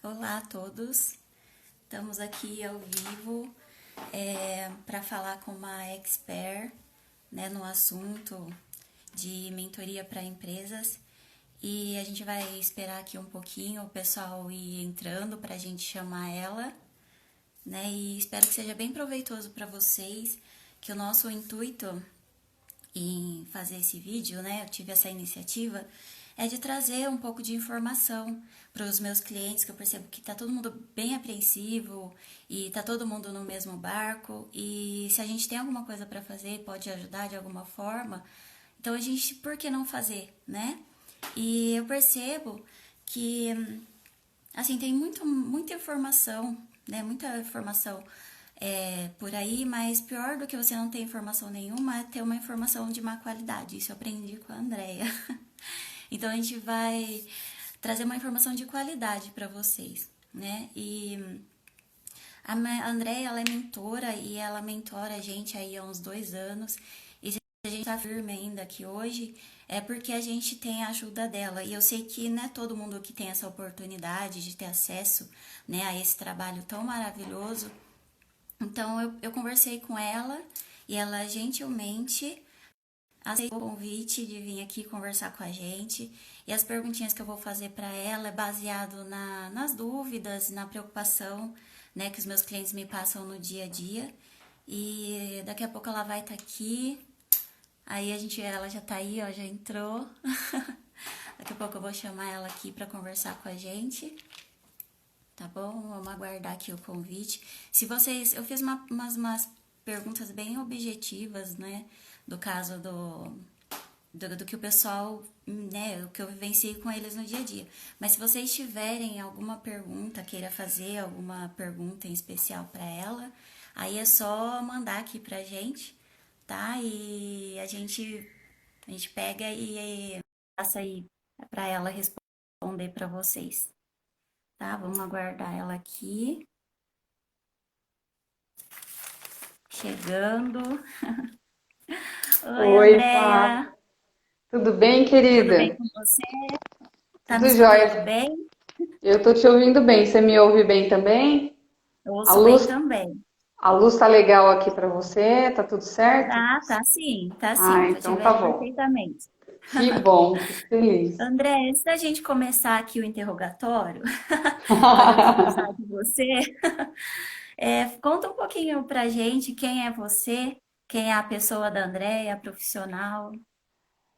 Olá a todos, estamos aqui ao vivo para falar com uma expert, né, no assunto de mentoria para empresas, e a gente vai esperar aqui um pouquinho o pessoal ir entrando para a gente chamar ela, né, e espero que seja bem proveitoso para vocês, que o nosso intuito em fazer esse vídeo, né, eu tive essa iniciativa, é de trazer um pouco de informação para os meus clientes, que eu percebo que está todo mundo bem apreensivo e está todo mundo no mesmo barco, e se a gente tem alguma coisa para fazer, pode ajudar de alguma forma, então a gente, por que não fazer, né? E eu percebo que, assim, tem muita informação, né, muita informação por aí, mas pior do que você não ter informação nenhuma é ter uma informação de má qualidade. Isso eu aprendi com a Andrea. Então a gente vai trazer uma informação de qualidade para vocês, né? E a Andrea, ela é mentora e ela mentora a gente aí há uns 2 anos. E se a gente tá firme ainda aqui hoje, é porque a gente tem a ajuda dela. E eu sei que não é todo mundo que tem essa oportunidade de ter acesso, né, a esse trabalho tão maravilhoso. Então eu conversei com ela e ela gentilmente aceitou o convite de vir aqui conversar com a gente. E as perguntinhas que eu vou fazer para ela é baseado nas dúvidas, na preocupação, né, que os meus clientes me passam no dia a dia. E daqui a pouco ela vai estar aqui. Aí ela já tá aí, ó, já entrou. Daqui a pouco eu vou chamar ela aqui para conversar com a gente. Tá bom? Vamos aguardar aqui o convite. Se vocês... Eu fiz umas perguntas bem objetivas, né? Do caso do que o pessoal, né? O que eu vivenciei com eles no dia a dia. Mas se vocês tiverem alguma pergunta, queira fazer alguma pergunta em especial para ela, aí é só mandar aqui pra gente, tá? E a gente pega e passa aí para ela responder para vocês. Tá? Vamos aguardar ela aqui. Chegando. Oi, Oi, Flávia. Andréia. Tudo bem, Tudo bem querida? com você? Tá me Tudo escutando jóia. bem? Eu tô te ouvindo bem. Você me ouve bem também? Eu A ouço bem luz, também. a luz tá legal aqui pra você? Tá tudo certo? Tá Ah, sim. Tô te então tá vendo bom. perfeitamente. Que bom, fico feliz. André, antes da gente começar aqui o interrogatório, para não abusar de você, conta um pouquinho pra gente quem é você, quem é a pessoa da Andréia, a profissional.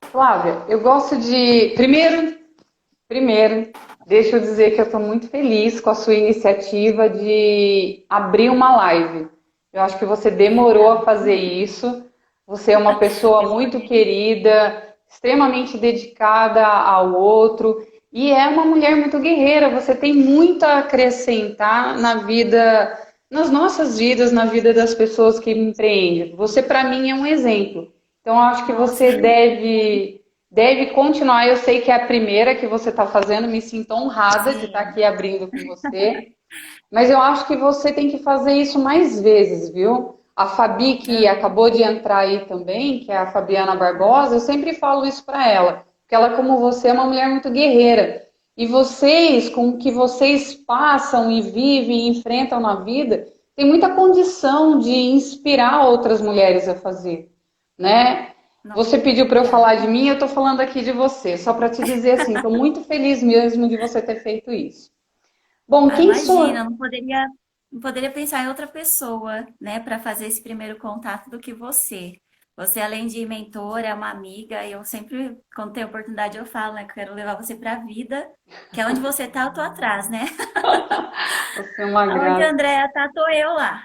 Flávia, eu gosto de. Primeiro, deixa eu dizer que eu estou muito feliz com a sua iniciativa de abrir uma live. Eu acho que você demorou a Obrigada. fazer isso. Você é uma pessoa muito Demorei. querida, extremamente dedicada ao outro e é uma mulher muito guerreira. Você tem muito a acrescentar na vida, nas nossas vidas, na vida das pessoas que empreendem. Você, para mim, é um exemplo. Então, eu acho que Nossa, você deve continuar. Eu sei que é a primeira que você está fazendo, me sinto honrada de estar sim. aqui abrindo com você. Mas eu acho que você tem que fazer isso mais vezes, viu? A Fabi, que acabou de entrar aí também, que é a Fabiana Barbosa, eu sempre falo isso para ela, porque ela, como você, é uma mulher muito guerreira. E vocês, com o que vocês passam e vivem e enfrentam na vida, tem muita condição de inspirar outras mulheres a fazer, né? Nossa, Você pediu para eu falar obrigada. de mim, eu estou falando aqui de você, só para te dizer assim, estou muito feliz mesmo de você ter feito isso. Bom, Ah, quem sou? imagina, não poderia pensar em outra pessoa, né, para fazer esse primeiro contato do que você. Você, além de mentora, é uma amiga, e eu sempre, quando tenho oportunidade, eu falo, né, que eu quero levar você para a vida, que é onde você tá, eu tô atrás, né? Você é uma Aonde a graça. Andréia tá, tô eu lá.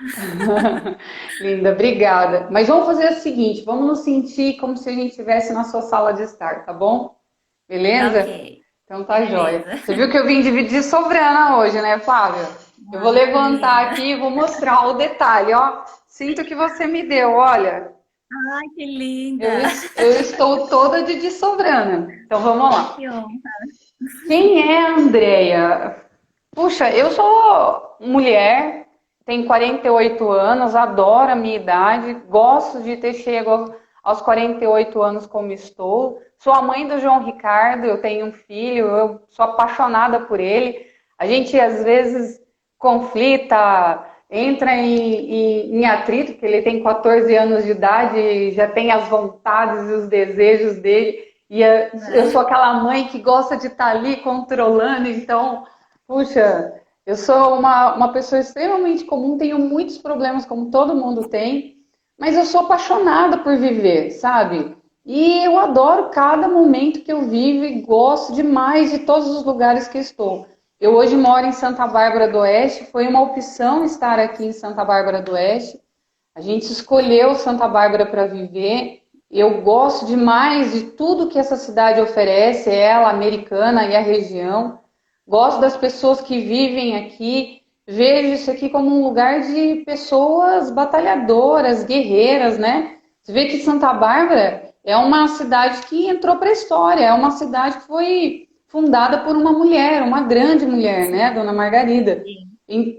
Linda, obrigada. Mas vamos fazer o seguinte, vamos nos sentir como se a gente estivesse na sua sala de estar, tá bom? Tá ok, Beleza? Então tá joia. beleza. Você viu que eu vim dividir sobrana hoje, né, Flávia? Eu vou Ai, que levantar linda. aqui e vou mostrar o detalhe, ó. Sinto que você me deu, olha. Ai, que linda. Eu estou toda de sobrana. Então vamos lá. Que honra. Quem é a Andrea? Puxa, eu sou mulher, tenho 48 anos, adoro a minha idade, gosto de ter chego aos 48 anos como estou. Sou a mãe do João Ricardo, eu tenho um filho, eu sou apaixonada por ele. A gente às vezes conflita, entra em atrito, porque ele tem 14 anos de idade e já tem as vontades e os desejos dele. Eu sou aquela mãe que gosta de estar ali controlando, então, puxa, eu sou uma pessoa extremamente comum, tenho muitos problemas, como todo mundo tem, mas eu sou apaixonada por viver, sabe? E eu adoro cada momento que eu vivo e gosto demais de todos os lugares que estou. Eu hoje moro em Santa Bárbara do Oeste, foi uma opção estar aqui em Santa Bárbara do Oeste. A gente escolheu Santa Bárbara para viver. Eu gosto demais de tudo que essa cidade oferece, ela, a Americana e a região. Gosto das pessoas que vivem aqui. Vejo isso aqui como um lugar de pessoas batalhadoras, guerreiras, né? Você vê que Santa Bárbara é uma cidade que entrou para a história, é uma cidade que foi fundada por uma mulher, uma grande mulher, né, Dona Margarida. Sim.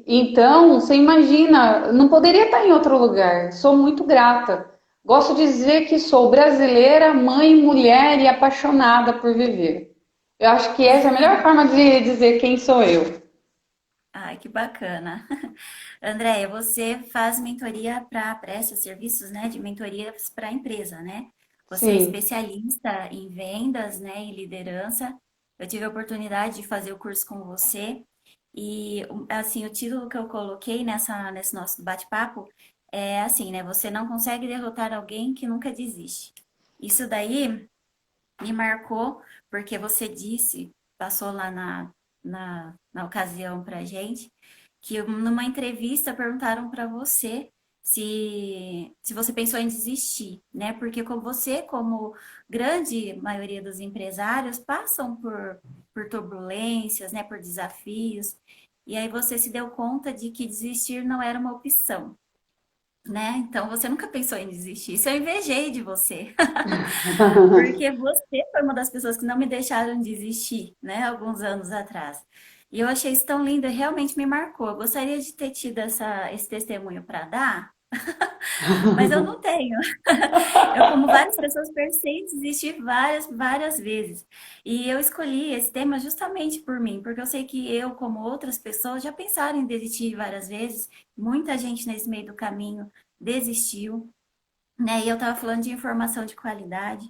Então, você imagina, não poderia estar em outro lugar. Sou muito grata. Gosto de dizer que sou brasileira, mãe, mulher e apaixonada por viver. Eu acho que essa é a melhor forma de dizer quem sou eu. Ai, que bacana. Andréia, você faz mentoria para presta serviços, né, de mentorias para empresa, né? Você é Sim. especialista em vendas, né, em liderança. Eu tive a oportunidade de fazer o curso com você e, assim, o título que eu coloquei nesse nosso bate-papo é assim, né? Você não consegue derrotar alguém que nunca desiste. Isso daí me marcou porque você disse, passou lá na ocasião pra gente, que numa entrevista perguntaram para você se você pensou em desistir, né? Porque como você, como grande maioria dos empresários, passam por turbulências, né? Por desafios. E aí você se deu conta de que desistir não era uma opção, né? Então você nunca pensou em desistir. Isso eu invejei de você. Porque você foi uma das pessoas que não me deixaram desistir, né, alguns anos atrás. E eu achei isso tão lindo, e realmente me marcou. Eu gostaria de ter tido esse testemunho para dar, mas eu não tenho. Eu, como várias pessoas, pensei em desistir várias vezes. E eu escolhi esse tema justamente por mim, porque eu sei que eu, como outras pessoas, já pensaram em desistir várias vezes. Muita gente nesse meio do caminho desistiu, né? E eu estava falando de informação de qualidade,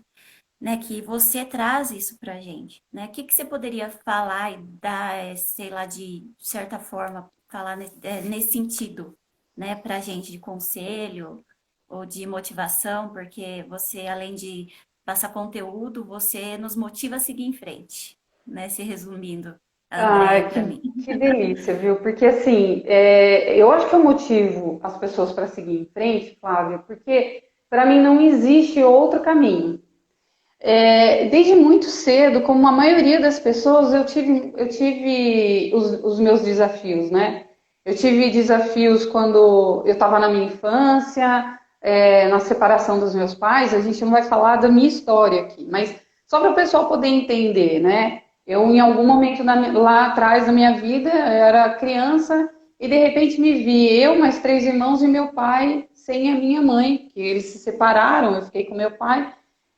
né, que você traz isso para a gente, né? O que que você poderia falar e dar, sei lá, de certa forma, falar nesse sentido, né, para a gente de conselho ou de motivação, porque você, além de passar conteúdo, você nos motiva a seguir em frente, né? Se resumindo, a Andrea Ai, para mim. que delícia, viu? Porque assim, eu acho que eu motivo as pessoas para seguir em frente, Flávia, porque para mim não existe outro caminho. Desde muito cedo, como a maioria das pessoas, eu tive os meus desafios, né? Eu tive desafios quando eu estava na minha infância, na separação dos meus pais. A gente não vai falar da minha história aqui, mas só para o pessoal poder entender, né? Eu, em algum momento lá atrás da minha vida, eu era criança e de repente me vi eu, mais três irmãos e meu pai sem a minha mãe, que eles se separaram, eu fiquei com meu pai.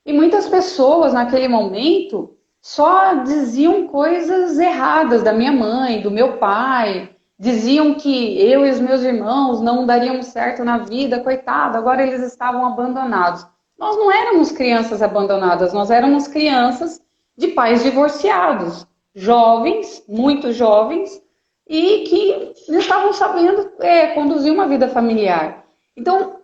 E muitas pessoas naquele momento só diziam coisas erradas da minha mãe, do meu pai, diziam que eu e os meus irmãos não daríamos certo na vida, coitado, agora eles estavam abandonados. Nós não éramos crianças abandonadas, nós éramos crianças de pais divorciados, jovens, muito jovens, e que não estavam sabendo conduzir uma vida familiar. Então,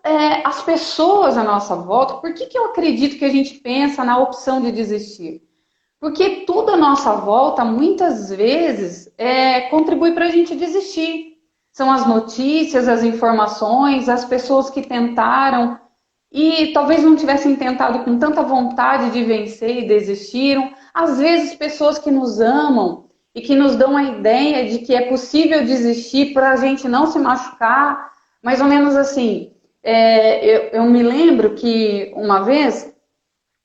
as pessoas à nossa volta, por que eu acredito que a gente pensa na opção de desistir? Porque tudo à nossa volta, muitas vezes, contribui para a gente desistir. São as notícias, as informações, as pessoas que tentaram e talvez não tivessem tentado com tanta vontade de vencer e desistiram. Às vezes, pessoas que nos amam e que nos dão a ideia de que é possível desistir para a gente não se machucar, mais ou menos assim. Eu me lembro que uma vez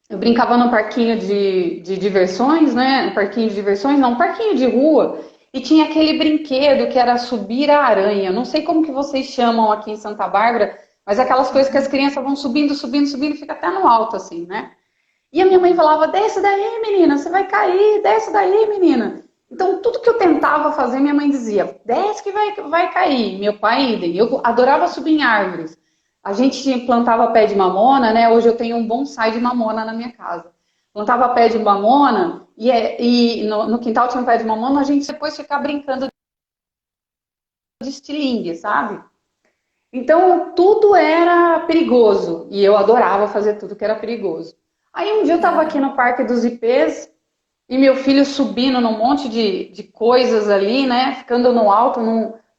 eu brincava no parquinho de diversões, né? Parquinho de diversões, não, parquinho de rua, e tinha aquele brinquedo que era subir a aranha. Não sei como que vocês chamam aqui em Santa Bárbara, mas aquelas coisas que as crianças vão subindo, subindo, subindo, fica até no alto, assim, né? E a minha mãe falava, desce daí, menina, você vai cair, desce daí, menina. Então, tudo que eu tentava fazer, minha mãe dizia, desce que vai cair. Meu pai, idem. Eu adorava subir em árvores. A gente plantava pé de mamona, né? Hoje eu tenho um bonsai de mamona na minha casa. Plantava pé de mamona e no quintal tinha um pé de mamona, a gente depois ficava brincando de estilingue, sabe? Então, tudo era perigoso. E eu adorava fazer tudo que era perigoso. Aí um dia eu estava aqui no Parque dos Ipês e meu filho subindo num monte de coisas ali, né? Ficando no alto,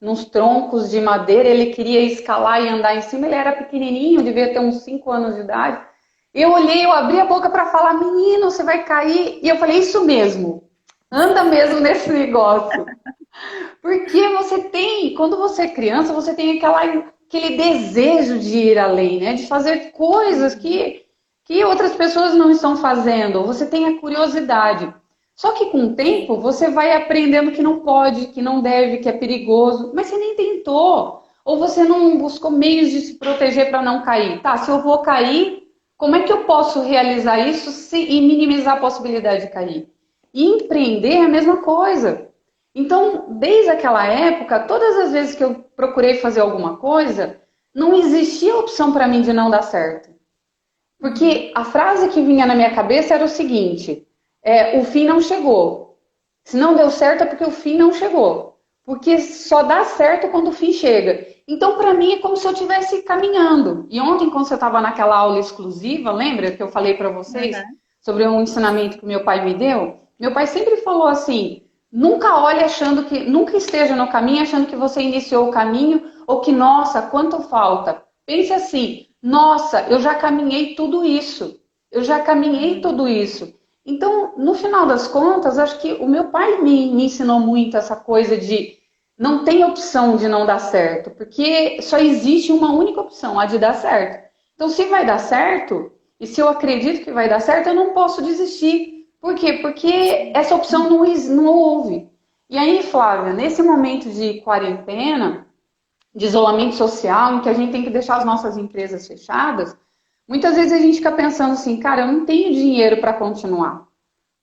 nos troncos de madeira. Ele queria escalar e andar em cima. Ele era pequenininho, devia ter uns 5 anos de idade. Eu olhei, eu abri a boca para falar, menino, você vai cair. E eu falei, isso mesmo. Anda mesmo nesse negócio. Porque você tem, quando você é criança, você tem aquele desejo de ir além, né? De fazer coisas que outras pessoas não estão fazendo. Você tem a curiosidade. Só que com o tempo, você vai aprendendo que não pode, que não deve, que é perigoso. Mas você nem tentou. Ou você não buscou meios de se proteger para não cair. Tá, se eu vou cair, como é que eu posso realizar isso e minimizar a possibilidade de cair? E empreender é a mesma coisa. Então, desde aquela época, todas as vezes que eu procurei fazer alguma coisa, não existia opção para mim de não dar certo. Porque a frase que vinha na minha cabeça era o seguinte, o fim não chegou. Se não deu certo é porque o fim não chegou. Porque só dá certo quando o fim chega. Então, para mim, é como se eu estivesse caminhando. E ontem, quando você estava naquela aula exclusiva, lembra que eu falei para vocês sobre um ensinamento que meu pai me deu? Meu pai sempre falou assim, nunca olhe achando que, nunca esteja no caminho achando que você iniciou o caminho ou que, nossa, quanto falta. Pense assim, nossa, eu já caminhei tudo isso. Eu já caminhei tudo isso. Então, no final das contas, acho que o meu pai me ensinou muito essa coisa de não tem opção de não dar certo, porque só existe uma única opção, a de dar certo. Então, se vai dar certo, e se eu acredito que vai dar certo, eu não posso desistir. Por quê? Porque essa opção não houve. E aí, Flávia, nesse momento de quarentena, de isolamento social, em que a gente tem que deixar as nossas empresas fechadas, muitas vezes a gente fica pensando assim, cara, eu não tenho dinheiro para continuar.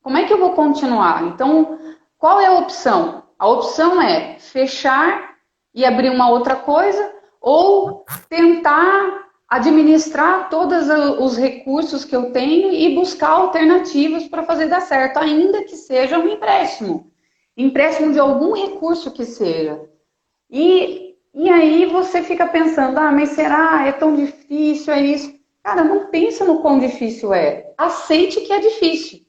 Como é que eu vou continuar? Então, qual é a opção? A opção é fechar e abrir uma outra coisa ou tentar administrar todos os recursos que eu tenho e buscar alternativas para fazer dar certo, ainda que seja um empréstimo. Empréstimo de algum recurso que seja. E aí você fica pensando, mas será? É tão difícil, é isso? Cara, não pensa no quão difícil é. Aceite que é difícil.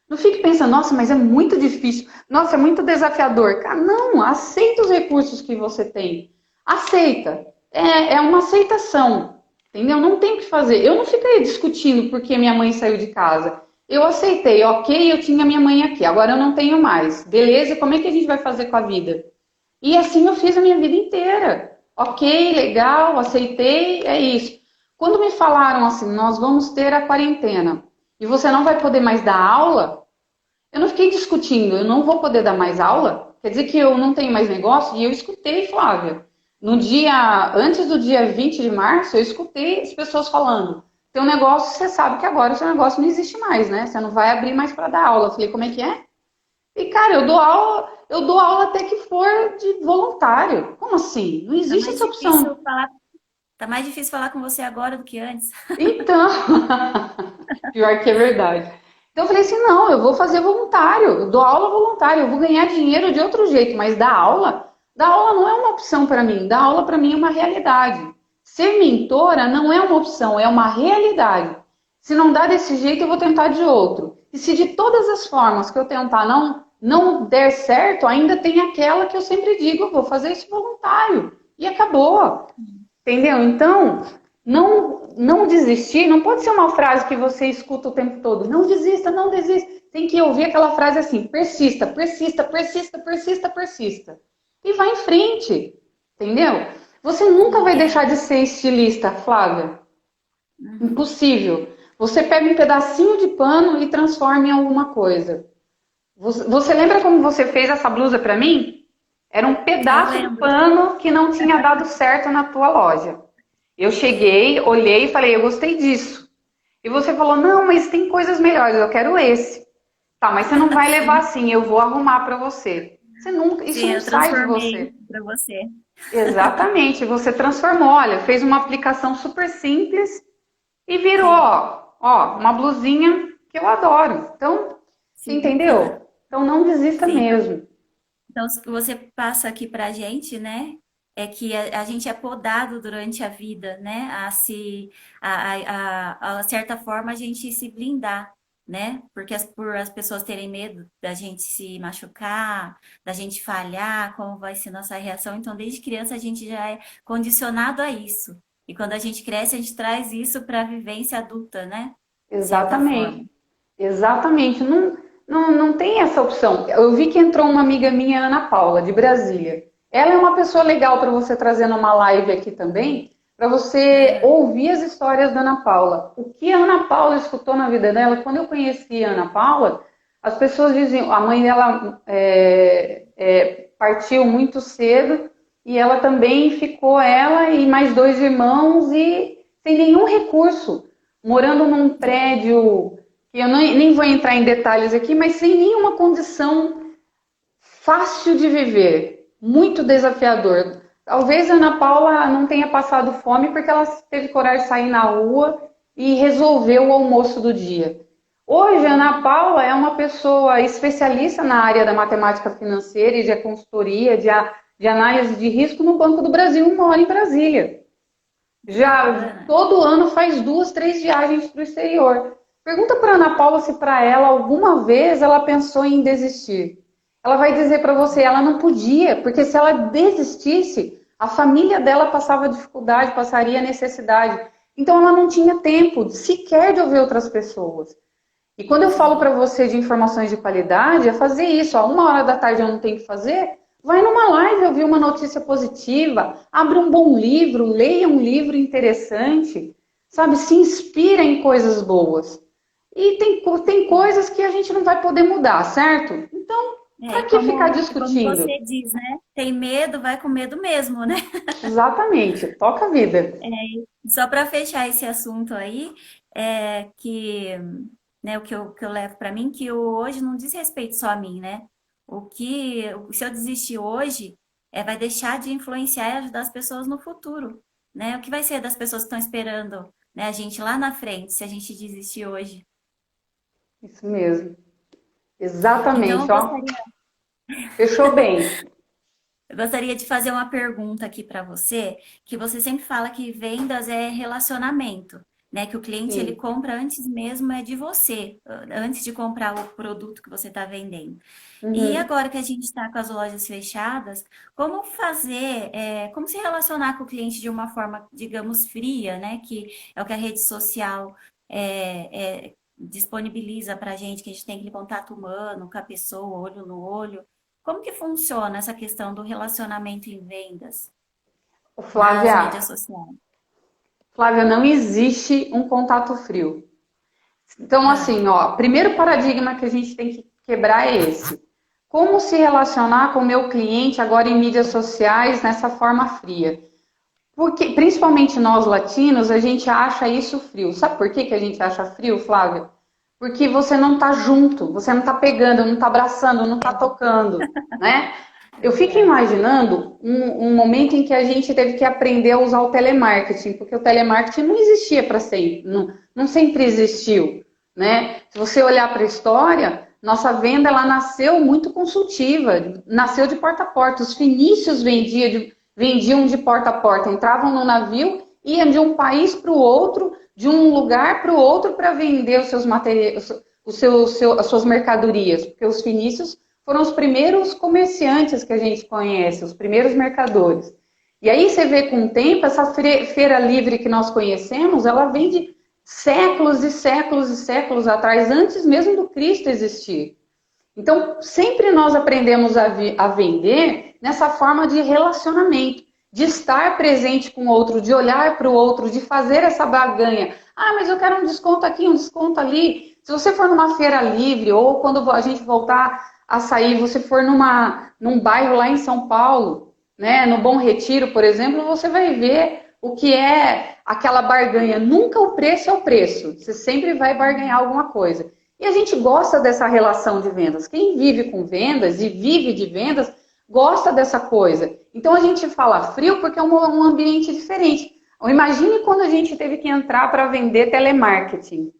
Não fique pensando, nossa, mas é muito difícil. Nossa, é muito desafiador. Cara, não, aceita os recursos que você tem. Aceita. É uma aceitação. Entendeu? Não tem o que fazer. Eu não fiquei discutindo porque minha mãe saiu de casa. Eu aceitei, ok, eu tinha minha mãe aqui, agora eu não tenho mais. Beleza, como é que a gente vai fazer com a vida? E assim eu fiz a minha vida inteira. Ok, legal, aceitei, é isso. Quando me falaram assim, nós vamos ter a quarentena e você não vai poder mais dar aula, eu não fiquei discutindo, eu não vou poder dar mais aula? Quer dizer que eu não tenho mais negócio? E eu escutei, Flávia. Antes do dia 20 de março, eu escutei as pessoas falando, teu negócio, você sabe que agora o seu negócio não existe mais, né? Você não vai abrir mais para dar aula. Eu falei, como é que é? E, cara, eu dou aula até que for de voluntário. Como assim? Não existe essa opção. Tá mais difícil falar com você agora do que antes. Então, pior que é verdade. Então eu falei assim, não, eu vou fazer voluntário, eu dou aula voluntária, eu vou ganhar dinheiro de outro jeito, mas dar aula não é uma opção para mim, dar aula para mim é uma realidade. Ser mentora não é uma opção, é uma realidade. Se não dá desse jeito, eu vou tentar de outro. E se de todas as formas que eu tentar não der certo, ainda tem aquela que eu sempre digo, eu vou fazer isso voluntário. E acabou. Entendeu? Então, não desistir não pode ser uma frase que você escuta o tempo todo. Não desista, não desista. Tem que ouvir aquela frase assim, persista, persista, persista, persista, persista. E vai em frente. Entendeu? Você nunca vai deixar de ser estilista, Flávia. Impossível. Você pega um pedacinho de pano e transforma em alguma coisa. Você lembra como você fez essa blusa pra mim? Era um pedaço de pano que não tinha dado certo na tua loja. Eu cheguei, olhei e falei, eu gostei disso. E você falou, não, mas tem coisas melhores, eu quero esse. Tá, mas você não vai levar assim, eu vou arrumar pra você. Isso Sim, não eu sai de transformei você. para você. Exatamente, você transformou, olha, fez uma aplicação super simples e virou, Sim, uma blusinha que eu adoro. Então, você sim, entendeu? Então não desista sim. mesmo. Então, o que você passa aqui para a gente, né, é que a gente é podado durante a vida, né, a certa forma, a gente se blindar, né, porque por as pessoas terem medo da gente se machucar, da gente falhar, como vai ser nossa reação. Então, desde criança, a gente já é condicionado a isso. E quando a gente cresce, a gente traz isso para a vivência adulta, né, de certa forma. Exatamente. Exatamente. Não, não tem essa opção. Eu vi que entrou uma amiga minha, Ana Paula, de Brasília. Ela é uma pessoa legal para você trazer numa live aqui também, para você Aham. ouvir as histórias da Ana Paula. O que a Ana Paula escutou na vida dela, quando eu conheci a Ana Paula, as pessoas diziam, a mãe dela partiu muito cedo e ela também ficou, ela e mais dois irmãos, e sem nenhum recurso, morando num prédio que eu nem vou entrar em detalhes aqui, mas sem nenhuma condição fácil de viver, muito desafiador. Talvez a Ana Paula não tenha passado fome porque ela teve coragem de sair na rua e resolver o almoço do dia. Hoje, a Ana Paula é uma pessoa especialista na área da matemática financeira e de consultoria, de análise de risco no Banco do Brasil, mora em Brasília. Já Bacana. todo ano faz 2, 3 viagens para o exterior. Pergunta para Ana Paula se para ela alguma vez ela pensou em desistir. Ela vai dizer para você, ela não podia, porque se ela desistisse, a família dela passava dificuldade, passaria necessidade. Então ela não tinha tempo sequer de ouvir outras pessoas. E quando eu falo para Sim. você de informações de qualidade, é fazer isso. 1 hora da tarde eu não tenho que fazer. Vai numa live ouvir uma notícia positiva, abre um bom livro, leia um livro interessante, sabe? Se inspira em coisas boas. E tem coisas que a gente não vai poder mudar, certo? Então, É, para que ficar e como discutindo? você diz, né? Tem medo, vai com medo mesmo, né? Exatamente, toca a vida. Só para fechar esse assunto aí, é que, né, o que eu levo para mim, que o hoje não diz respeito só a mim, né? Se eu desistir hoje, vai deixar de influenciar e ajudar as pessoas no futuro, né? O que vai ser das pessoas que estão esperando, né, a gente lá na frente, se a gente desistir hoje? Isso mesmo. Então, Exatamente, eu ó. gostaria Fechou bem. Eu gostaria de fazer uma pergunta aqui para você, que você sempre fala que vendas é relacionamento, né? Que o cliente ele Sim. compra antes mesmo de você, antes de comprar o produto que você está vendendo. E Uhum. agora que a gente está com as lojas fechadas, como fazer, como se relacionar com o cliente de uma forma, digamos, fria, né? Que é o que a rede social disponibiliza para a gente, que a gente tem aquele contato humano com a pessoa, olho no olho. Como que funciona essa questão do relacionamento em vendas nas mídias Flávia, sociais? Flávia, não existe um contato frio. Então, Ah, assim, ó, primeiro paradigma que a gente tem que quebrar é esse. Como se relacionar com o meu cliente agora em mídias sociais nessa forma fria? Porque, principalmente nós latinos, a gente acha isso frio. Sabe por que a gente acha frio, Flávia? Porque você não tá junto, você não tá pegando, não tá abraçando, não tá tocando, né? é Eu fico verdade. imaginando um momento em que a gente teve que aprender a usar o telemarketing, porque o telemarketing não existia para sempre, não sempre existiu, né? Se você olhar para a história, nossa venda ela nasceu muito consultiva, nasceu de porta a porta. Os fenícios vendiam de porta a porta, entravam no navio, iam de um país para o outro, de um lugar para o outro para vender os seus materiais, as suas mercadorias, porque os fenícios foram os primeiros comerciantes que a gente conhece, os primeiros mercadores. E aí você vê com o tempo, essa feira livre que nós conhecemos, ela vem de séculos e séculos e séculos atrás, antes mesmo do Cristo existir. Então, sempre nós aprendemos a vender nessa forma de relacionamento, de estar presente com o outro, de olhar para o outro, de fazer essa barganha. Ah, mas eu quero um desconto aqui, um desconto ali. Se você for numa feira livre ou quando a gente voltar a sair, você for num bairro lá em São Paulo, né, no Bom Retiro, por exemplo, você vai ver o que é aquela barganha. Nunca o preço é o preço. Você sempre vai barganhar alguma coisa. E a gente gosta dessa relação de vendas. Quem vive com vendas e vive de vendas gosta dessa coisa. Então a gente fala frio porque é um ambiente diferente. Imagine quando a gente teve que entrar para vender telemarketing.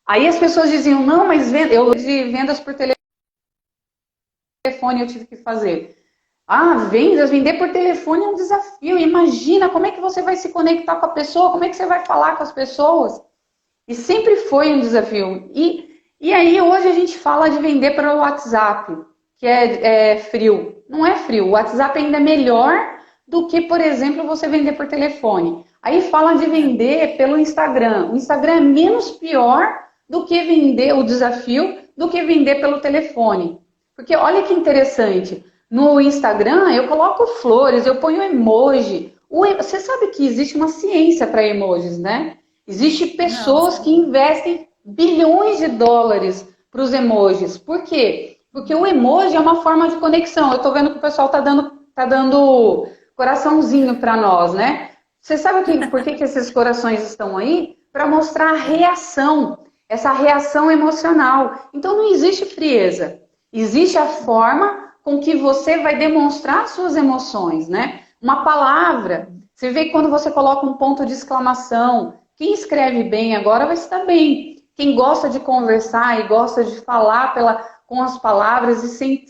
Aí as pessoas diziam, não, mas eu de vendas por telefone eu tive que fazer. Ah, vender por telefone é um desafio. Imagina como é que você vai se conectar com a pessoa, como é que você vai falar com as pessoas. E sempre foi um desafio. E aí hoje a gente fala de vender pelo WhatsApp, que é frio. Não é frio, o WhatsApp ainda é melhor do que, por exemplo, você vender por telefone. Aí fala de vender pelo Instagram. O Instagram é menos pior do que vender o desafio, do que vender pelo telefone. Porque olha que interessante, no Instagram eu coloco flores, eu ponho emoji. Você sabe que existe uma ciência para emojis, né? Existem pessoas que investem bilhões de dólares para os emojis. Por quê? Porque o emoji é uma forma de conexão. Eu estou vendo que o pessoal tá dando coraçãozinho para nós, né? Você sabe por que esses corações estão aí? Para mostrar a reação, essa reação emocional. Então não existe frieza. Existe a forma com que você vai demonstrar suas emoções, né? Uma palavra, você vê que quando você coloca um ponto de exclamação, quem escreve bem agora vai estar bem. Quem gosta de conversar e gosta de falar com as palavras e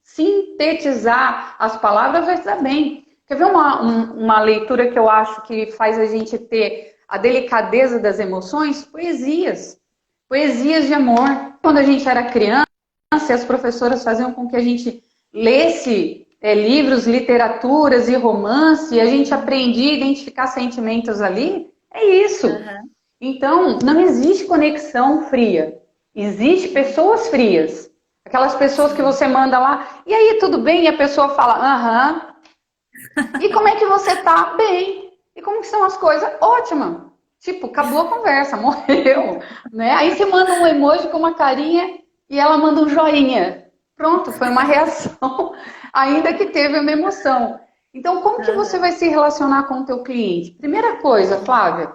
sintetizar as palavras vai estar bem. Quer ver uma leitura que eu acho que faz a gente ter a delicadeza das emoções? Poesias. Poesias de amor. Quando a gente era criança, as professoras faziam com que a gente lesse livros, literaturas e romance, e a gente aprendia a identificar sentimentos ali. É isso. Uhum. Então, não existe conexão fria. Existe pessoas frias. Aquelas pessoas que você manda lá, e aí, tudo bem? E a pessoa fala, aham. E como é que você tá? Bem. E como que são as coisas? Ótima. Tipo, acabou a conversa, morreu. Né? Aí você manda um emoji com uma carinha e ela manda um joinha. Pronto, foi uma reação, ainda que teve uma emoção. Então, como que você vai se relacionar com o teu cliente? Primeira coisa, Flávia,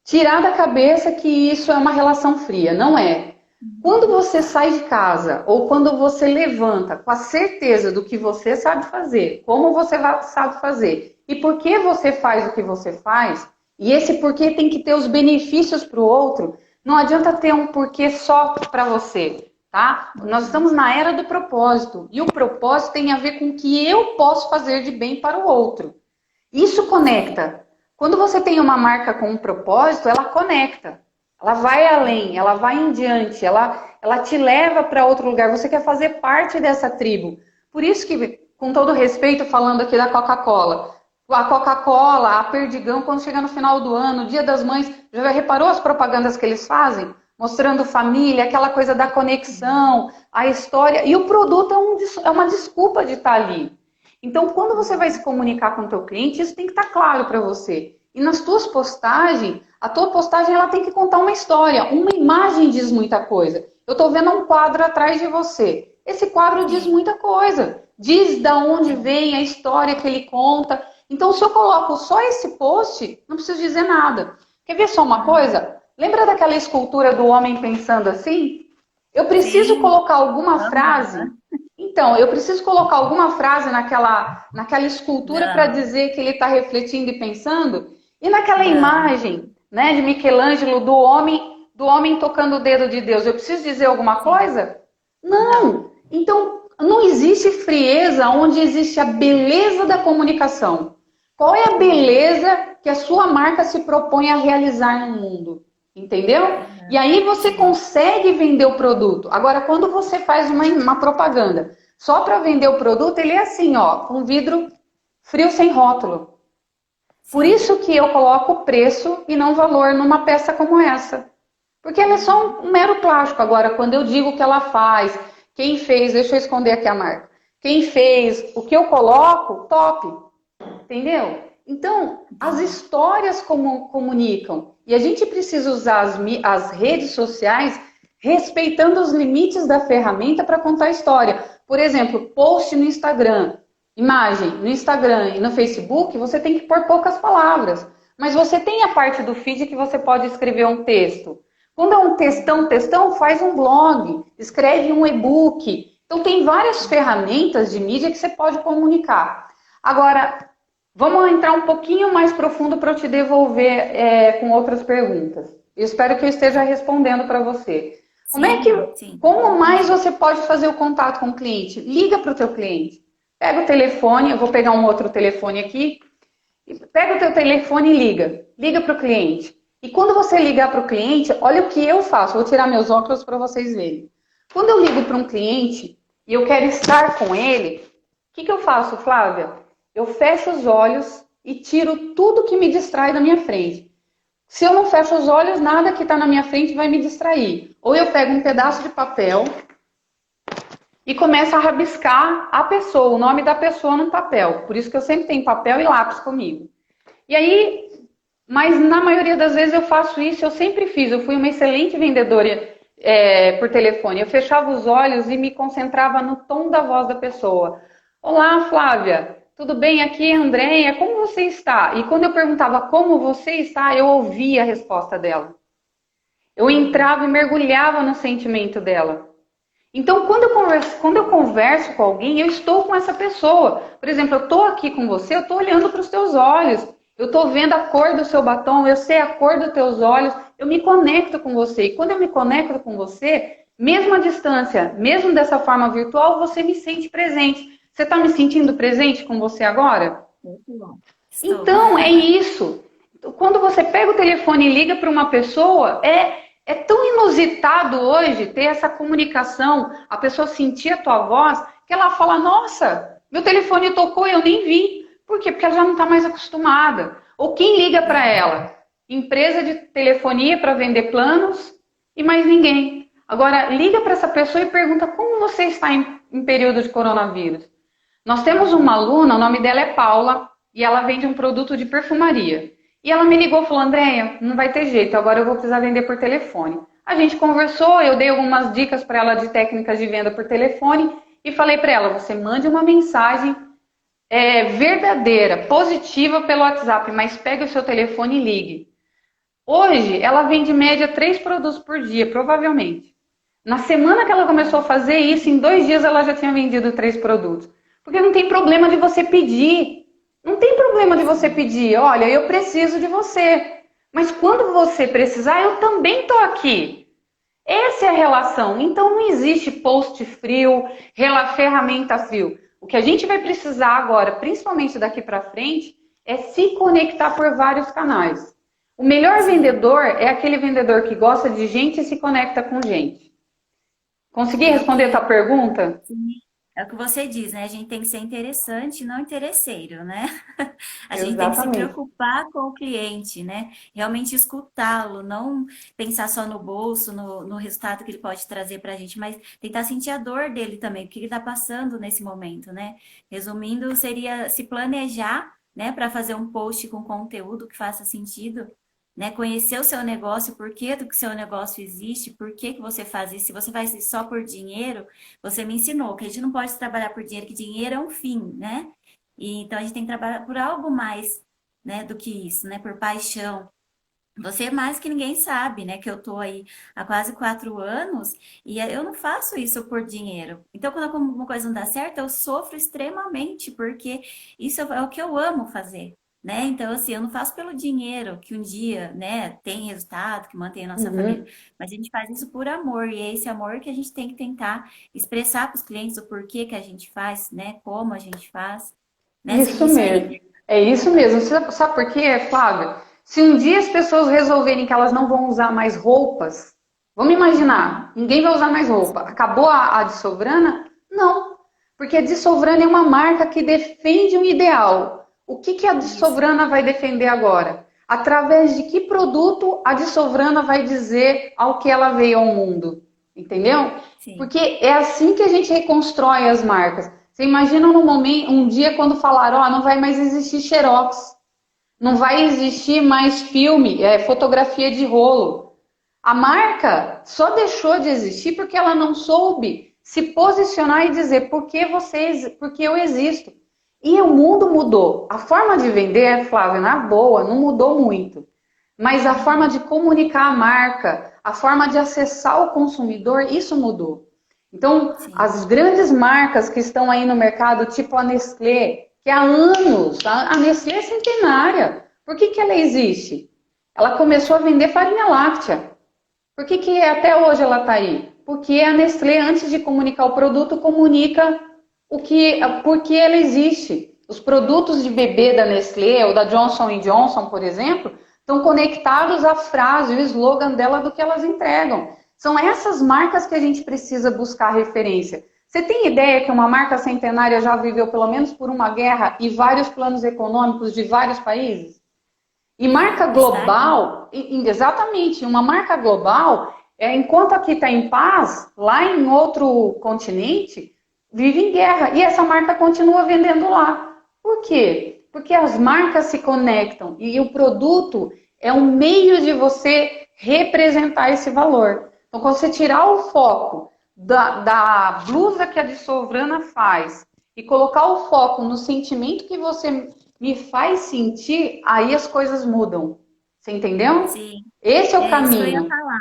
tirar da cabeça que isso é uma relação fria. Não é. Quando você sai de casa ou quando você levanta com a certeza do que você sabe fazer, como você sabe fazer e por que você faz o que você faz, e esse porquê tem que ter os benefícios para o outro, não adianta ter um porquê só para você, tá? Nós estamos na era do propósito e o propósito tem a ver com o que eu posso fazer de bem para o outro. Isso conecta. Quando você tem uma marca com um propósito, ela conecta. Ela vai além, ela vai em diante, ela te leva para outro lugar. Você quer fazer parte dessa tribo. Por isso que, com todo respeito, falando aqui da Coca-Cola, a Coca-Cola, a Perdigão, quando chega no final do ano, Dia das Mães, já reparou as propagandas que eles fazem? Mostrando família, aquela coisa da conexão, a história. E o produto é uma desculpa de estar ali. Então, quando você vai se comunicar com o teu cliente, isso tem que estar claro para você. E nas tuas postagens, a tua postagem ela tem que contar uma história. Uma imagem diz muita coisa. Eu estou vendo um quadro atrás de você. Esse quadro diz muita coisa. Diz da onde vem a história que ele conta. Então, se eu coloco só esse post, não preciso dizer nada. Quer ver só uma coisa? Lembra daquela escultura do homem pensando assim? Eu preciso colocar alguma frase. Então, eu preciso colocar alguma frase naquela escultura para dizer que ele está refletindo e pensando. E naquela imagem, né, de Michelangelo do homem tocando o dedo de Deus, eu preciso dizer alguma coisa? Não. Então, não existe frieza onde existe a beleza da comunicação. Qual é a beleza que a sua marca se propõe a realizar no mundo? Entendeu? E aí você consegue vender o produto. Agora, quando você faz uma propaganda só para vender o produto, ele é assim, ó, com vidro frio sem rótulo. Por isso que eu coloco preço e não valor numa peça como essa. Porque ela é só um mero plástico. Agora, quando eu digo o que ela faz, quem fez, deixa eu esconder aqui a marca. Quem fez, o que eu coloco, top. Entendeu? Então, as histórias comunicam. E a gente precisa usar as redes sociais respeitando os limites da ferramenta para contar a história. Por exemplo, post no Instagram, imagem no Instagram e no Facebook, você tem que pôr poucas palavras. Mas você tem a parte do feed que você pode escrever um texto. Quando é um textão, faz um blog, escreve um e-book. Então, tem várias ferramentas de mídia que você pode comunicar. Agora, vamos entrar um pouquinho mais profundo para eu te devolver com outras perguntas. Eu espero que eu esteja respondendo para você. Sim. Como mais você pode fazer o contato com o cliente? Liga para o teu cliente. Pega o telefone, eu vou pegar um outro telefone aqui. Pega o teu telefone e liga. Liga para o cliente. E quando você ligar para o cliente, olha o que eu faço. Vou tirar meus óculos para vocês verem. Quando eu ligo para um cliente e eu quero estar com ele, o que eu faço, Flávia? Eu fecho os olhos e tiro tudo que me distrai da minha frente. Se eu não fecho os olhos, nada que está na minha frente vai me distrair. Ou eu pego um pedaço de papel e começo a rabiscar a pessoa, o nome da pessoa no papel. Por isso que eu sempre tenho papel e lápis comigo. E aí, mas na maioria das vezes eu faço isso, eu sempre fiz. Eu fui uma excelente vendedora por telefone. Eu fechava os olhos e me concentrava no tom da voz da pessoa. Olá, Flávia. Tudo bem? Aqui é a Andréia. Como você está? E quando eu perguntava como você está, eu ouvia a resposta dela. Eu entrava e mergulhava no sentimento dela. Então, quando eu converso com alguém, eu estou com essa pessoa. Por exemplo, eu estou aqui com você, eu estou olhando para os teus olhos. Eu estou vendo a cor do seu batom, eu sei a cor dos teus olhos. Eu me conecto com você. E quando eu me conecto com você, mesmo à distância, mesmo dessa forma virtual, você me sente presente. Você está me sentindo presente com você agora? Muito bom. Então, é isso. Quando você pega o telefone e liga para uma pessoa, é tão inusitado hoje ter essa comunicação, a pessoa sentir a tua voz, que ela fala, nossa, meu telefone tocou e eu nem vi. Por quê? Porque ela já não está mais acostumada. Ou quem liga para ela? Empresa de telefonia para vender planos e mais ninguém. Agora, liga para essa pessoa e pergunta como você está em período de coronavírus. Nós temos uma aluna, o nome dela é Paula, e ela vende um produto de perfumaria. E ela me ligou e falou, Andréia, não vai ter jeito, agora eu vou precisar vender por telefone. A gente conversou, eu dei algumas dicas para ela de técnicas de venda por telefone e falei para ela, você mande uma mensagem verdadeira, positiva pelo WhatsApp, mas pegue o seu telefone e ligue. Hoje, ela vende em média 3 produtos por dia, provavelmente. Na semana que ela começou a fazer isso, em 2 dias ela já tinha vendido 3 produtos. Porque não tem problema de você pedir. Não tem problema de você pedir, olha, eu preciso de você. Mas quando você precisar, eu também estou aqui. Essa é a relação. Então não existe post frio, ferramenta frio. O que a gente vai precisar agora, principalmente daqui para frente, é se conectar por vários canais. O melhor vendedor é aquele vendedor que gosta de gente e se conecta com gente. Consegui responder a tua pergunta? Sim. É o que você diz, né? A gente tem que ser interessante, não interesseiro, né? A gente tem que se Exatamente. preocupar com o cliente, né? Realmente escutá-lo, não pensar só no bolso, no resultado que ele pode trazer para a gente, mas tentar sentir a dor dele também, o que ele está passando nesse momento, né? Resumindo, seria se planejar, né, para fazer um post com conteúdo que faça sentido, né? Conhecer o seu negócio, o porquê do que seu negócio existe, por que que você faz isso. Se você faz isso só por dinheiro, você me ensinou que a gente não pode trabalhar por dinheiro, que dinheiro é um fim, né? E, então a gente tem que trabalhar por algo mais, né, do que isso, né? Por paixão. Você mais que ninguém sabe, né? Que eu tô aí há quase 4 anos e eu não faço isso por dinheiro. Então, quando alguma coisa não dá certo, eu sofro extremamente, porque isso é o que eu amo fazer, né? Então, assim, eu não faço pelo dinheiro, que um dia, né, tem resultado, que mantém a nossa família, Uhum. mas a gente faz isso por amor, e é esse amor que a gente tem que tentar expressar para os clientes o porquê que a gente faz, né? Como a gente faz, né? Você Isso disse aí. mesmo. É isso mesmo. Sabe por quê, Flávia? Se um dia as pessoas resolverem que elas não vão usar mais roupas, vamos Uhum. imaginar, ninguém vai usar mais roupa. Acabou a Dissovrana? Não. Porque a Dissovrana é uma marca que defende um ideal. O que a Isso, Dissovrana vai defender agora? Através de que produto a Dissovrana vai dizer ao que ela veio ao mundo? Entendeu? sim. Porque é assim que a gente reconstrói as marcas. Você imagina um dia quando falaram, ó, não vai mais existir xerox, não vai existir mais filme, fotografia de rolo. A marca só deixou de existir porque ela não soube se posicionar e dizer porque eu existo. E o mundo mudou. A forma de vender, Flávia, na boa, não mudou muito. Mas a forma Uhum. de comunicar a marca, a forma de acessar o consumidor, isso mudou. Então, sim, as grandes marcas que estão aí no mercado, tipo a Nestlé, que há anos, a Nestlé é centenária. Por que ela existe? Ela começou a vender farinha láctea. Por que até hoje ela está aí? Porque a Nestlé, antes de comunicar o produto, comunica por que ela existe. Os produtos de bebê da Nestlé ou da Johnson Johnson, por exemplo, estão conectados à frase, o slogan dela do que elas entregam. São essas marcas que a gente precisa buscar referência. Você tem ideia que uma marca centenária já viveu pelo menos por uma guerra e vários planos econômicos de vários países? E marca está aí. global, exatamente, uma marca global, enquanto aqui está em paz, lá em outro continente, vive em guerra. E essa marca continua vendendo lá. Por quê? Porque as marcas se conectam e o produto é um meio de você representar esse valor. Então, quando você tirar o foco da blusa que a Dissolvrana faz e colocar o foco no sentimento que você me faz sentir, aí as coisas mudam. Você entendeu? Sim, Esse é o é isso que eu ia caminho. falar.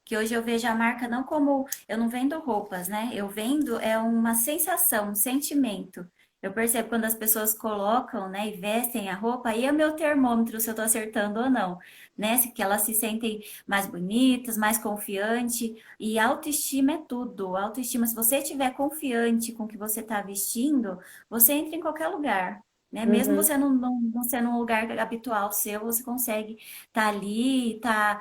Que hoje eu vejo a marca não como, eu não vendo roupas, né? Eu vendo é uma sensação, um sentimento. Eu percebo quando as pessoas colocam, né, e vestem a roupa, aí é meu termômetro se eu tô acertando ou não, né? Se que elas se sentem mais bonitas, mais confiantes. E autoestima é tudo. Autoestima, se você estiver confiante com o que você está vestindo, você entra em qualquer lugar. Né? Mesmo Uhum, você não sendo um lugar habitual seu, você consegue estar ali, tá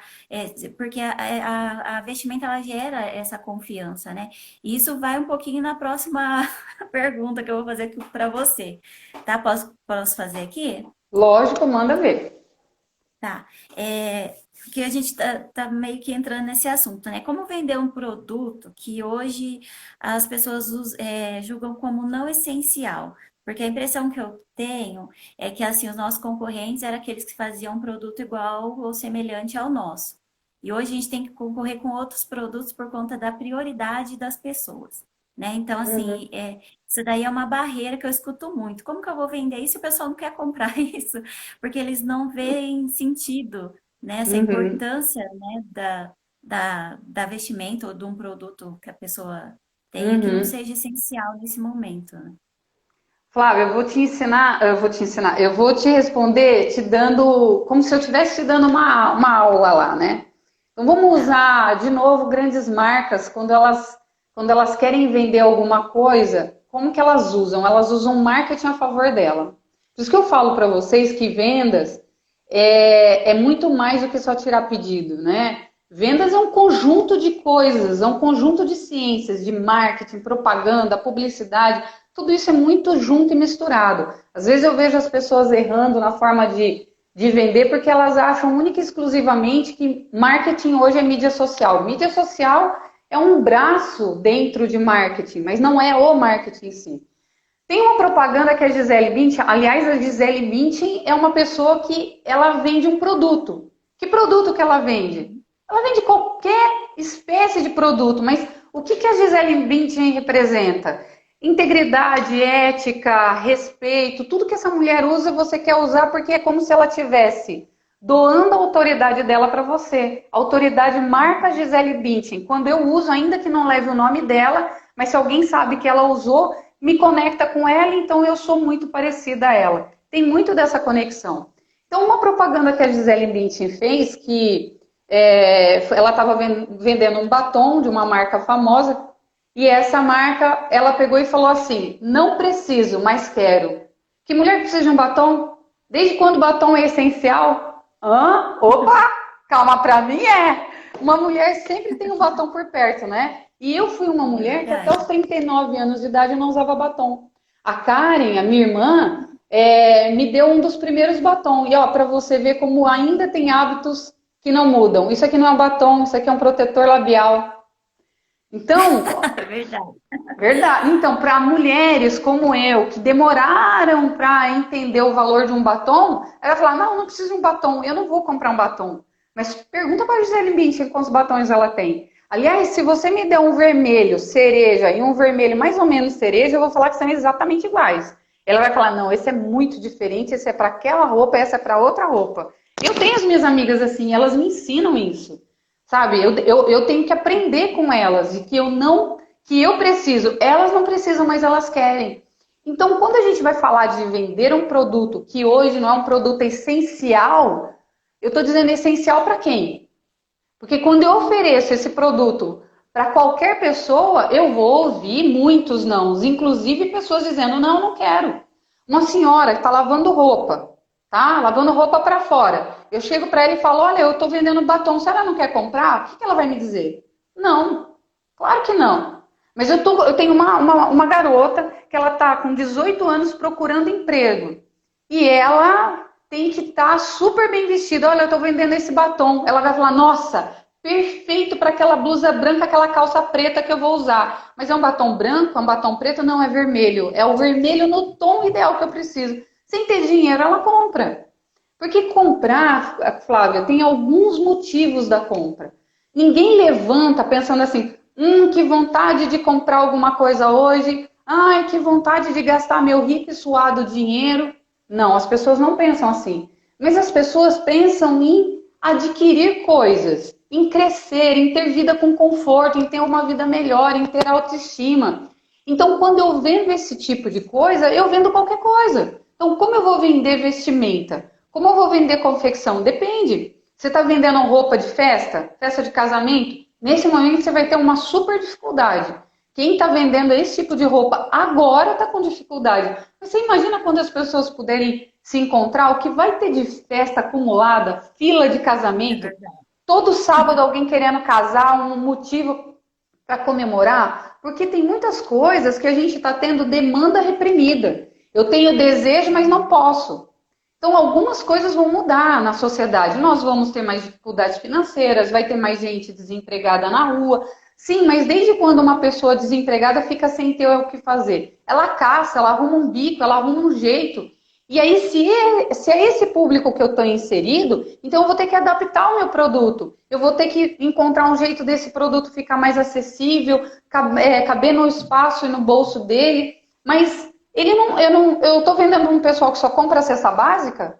porque a vestimenta ela gera essa confiança, né? E isso vai um pouquinho na próxima pergunta que eu vou fazer aqui para você, tá? Posso fazer aqui? lógico, manda ver. Tá. Porque a gente tá meio que entrando nesse assunto, né? Como vender um produto que hoje as pessoas julgam como não essencial? Porque a impressão que eu tenho é que assim, os nossos concorrentes eram aqueles que faziam um produto igual ou semelhante ao nosso. E hoje a gente tem que concorrer com outros produtos por conta da prioridade das pessoas, né? Então, Uhum, assim, isso daí é uma barreira que eu escuto muito. Como que eu vou vender isso se o pessoal não quer comprar isso? Porque eles não veem sentido, né? Essa uhum. importância, né, da vestimenta ou de um produto que a pessoa tenha que não Uhum. seja essencial nesse momento, né? Flávia, eu vou te responder te dando, como se eu estivesse te dando uma aula lá, né? Então vamos Tá. usar de novo grandes marcas quando elas querem vender alguma coisa, como que elas usam? Elas usam marketing a favor dela. Por isso que eu falo para vocês que vendas é muito mais do que só tirar pedido, né? Vendas é um conjunto de coisas, é um conjunto de ciências, de marketing, propaganda, publicidade, tudo isso é muito junto e misturado. Às vezes eu vejo as pessoas errando na forma de vender porque elas acham única e exclusivamente que marketing hoje é mídia social. Mídia social é um braço dentro de marketing, mas não é o marketing em si. Tem uma propaganda que a Gisele Bündchen, aliás, a Gisele Bündchen é uma pessoa que ela vende um produto. Que produto que ela vende? Ela vende qualquer espécie de produto, mas o que a Gisele Bündchen representa? Integridade, ética, respeito, tudo que essa mulher usa, você quer usar porque é como se ela tivesse doando a autoridade dela para você. A autoridade marca a Gisele Bündchen. Quando eu uso, ainda que não leve o nome dela, mas se alguém sabe que ela usou, me conecta com ela, então eu sou muito parecida a ela. Tem muito dessa conexão. Então, uma propaganda que a Gisele Bündchen fez, que ela estava vendendo um batom de uma marca famosa, e essa marca, ela pegou e falou assim, não preciso, mas quero. Que mulher precisa de um batom? Desde quando batom é essencial? Hã? Opa! Calma, pra mim é. Uma mulher sempre tem um batom por perto, né? E eu fui uma É mulher que até os verdade. 39 anos de idade não usava batom. A Karen, a minha irmã, me deu um dos primeiros batons. E ó, para você ver como ainda tem hábitos que não mudam. Isso aqui não é um batom, isso aqui é um protetor labial. Então, É verdade. verdade. Então, para mulheres como eu, que demoraram para entender o valor de um batom, ela fala: não, não preciso de um batom, eu não vou comprar um batom. Mas pergunta para a Gisele Bündchen quantos batons ela tem. Aliás, se você me der um vermelho cereja e um vermelho mais ou menos cereja, eu vou falar que são exatamente iguais. Ela vai falar: não, esse é muito diferente, esse é para aquela roupa, essa é para outra roupa. Eu tenho as minhas amigas assim, elas me ensinam isso. sabe? Eu tenho que aprender com elas e que eu preciso. Elas não precisam, mas elas querem. Então, quando a gente vai falar de vender um produto que hoje não é um produto essencial, eu estou dizendo essencial para quem? Porque quando eu ofereço esse produto para qualquer pessoa, eu vou ouvir muitos nãos, inclusive pessoas dizendo, não, não quero. Uma senhora que está lavando roupa, tá? Lavando roupa para fora. Eu chego para ela e falo, olha, eu estou vendendo batom, se ela não quer comprar, o que ela vai me dizer? Não, claro que não. Mas eu tenho uma garota que ela está com 18 anos procurando emprego. E ela tem que estar super bem vestida. Olha, eu estou vendendo esse batom. Ela vai falar, nossa, perfeito para aquela blusa branca, aquela calça preta que eu vou usar. Mas é um batom branco, é um batom preto? Não, é vermelho. É o vermelho no tom ideal que eu preciso. Sem ter dinheiro, ela compra. Porque comprar, Flávia, tem alguns motivos da compra. Ninguém levanta pensando assim, que vontade de comprar alguma coisa hoje. Ai, que vontade de gastar meu rico e suado dinheiro. Não, as pessoas não pensam assim. Mas as pessoas pensam em adquirir coisas, em crescer, em ter vida com conforto, em ter uma vida melhor, em ter autoestima. Então, quando eu vendo esse tipo de coisa, eu vendo qualquer coisa. Então, como eu vou vender vestimenta? Como eu vou vender confecção? Depende. Você está vendendo roupa de festa, festa de casamento? Nesse momento você vai ter uma super dificuldade. Quem está vendendo esse tipo de roupa agora está com dificuldade. Você imagina quando as pessoas puderem se encontrar, o que vai ter de festa acumulada, fila de É casamento, verdade. todo sábado alguém querendo casar, um motivo para comemorar, porque tem muitas coisas que a gente está tendo demanda reprimida. Eu tenho desejo, mas não posso. Então, algumas coisas vão mudar na sociedade. Nós vamos ter mais dificuldades financeiras, vai ter mais gente desempregada na rua. Sim, mas desde quando uma pessoa desempregada fica sem ter o que fazer? Ela caça, ela arruma um bico, ela arruma um jeito. E aí, se é esse público que eu estou inserido, então eu vou ter que adaptar o meu produto. Eu vou ter que encontrar um jeito desse produto ficar mais acessível, caber no espaço e no bolso dele. Mas eu estou vendendo um pessoal que só compra a cesta básica?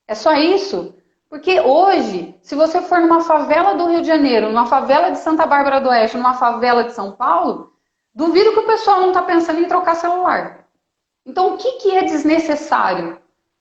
É só isso? Porque hoje, se você for numa favela do Rio de Janeiro, numa favela de Santa Bárbara do Oeste, numa favela de São Paulo, duvido que o pessoal não está pensando em trocar celular. Então, o que é desnecessário?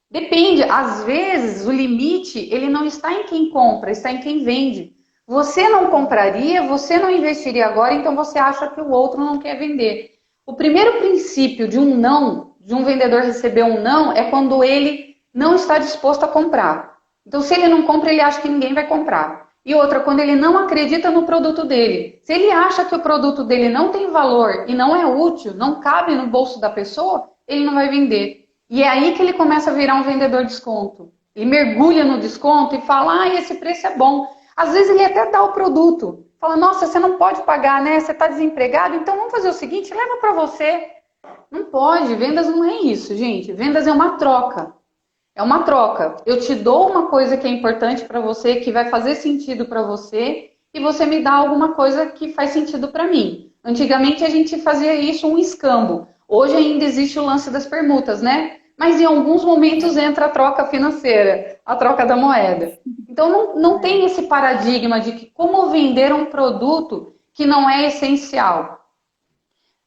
Depende. Às vezes, o limite, ele não está em quem compra, está em quem vende. Você não compraria, você não investiria agora, então você acha que o outro não quer vender. O primeiro princípio de um não, de um vendedor receber um não, é quando ele não está disposto a comprar. Então, se ele não compra, ele acha que ninguém vai comprar. E outra, quando ele não acredita no produto dele. Se ele acha que o produto dele não tem valor e não é útil, não cabe no bolso da pessoa, ele não vai vender. E é aí que ele começa a virar um vendedor de desconto. Ele mergulha no desconto e fala, esse preço é bom. Às vezes ele até dá o produto. Fala, nossa, você não pode pagar, né? Você está desempregado, então vamos fazer o seguinte, leva para você. Não pode, vendas não é isso, gente. Vendas é uma troca. É uma troca. Eu te dou uma coisa que é importante para você, que vai fazer sentido para você, e você me dá alguma coisa que faz sentido para mim. Antigamente a gente fazia isso um escambo. Hoje ainda existe o lance das permutas, né? Mas em alguns momentos entra a troca financeira, a troca da moeda. Então não tem esse paradigma de que como vender um produto que não é essencial.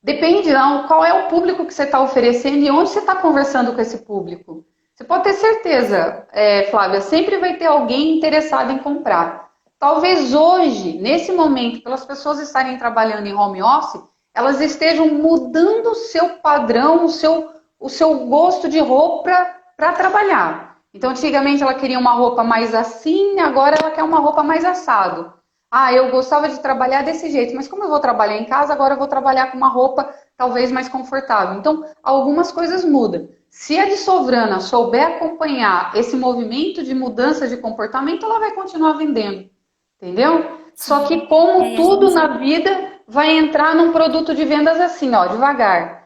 Depende, não, qual é o público que você está oferecendo e onde você está conversando com esse público. Você pode ter certeza, Flávia, sempre vai ter alguém interessado em comprar. Talvez hoje, nesse momento, pelas pessoas estarem trabalhando em home office, elas estejam mudando o seu padrão, o seu gosto de roupa para trabalhar. Então, antigamente ela queria uma roupa mais assim, agora ela quer uma roupa mais assado. Eu gostava de trabalhar desse jeito, mas como eu vou trabalhar em casa, agora eu vou trabalhar com uma roupa talvez mais confortável. Então, algumas coisas mudam. Se a de Sovrana souber acompanhar esse movimento de mudança de comportamento, ela vai continuar vendendo. Entendeu? Só que como tudo na vida vai entrar num produto de vendas assim, ó, devagar.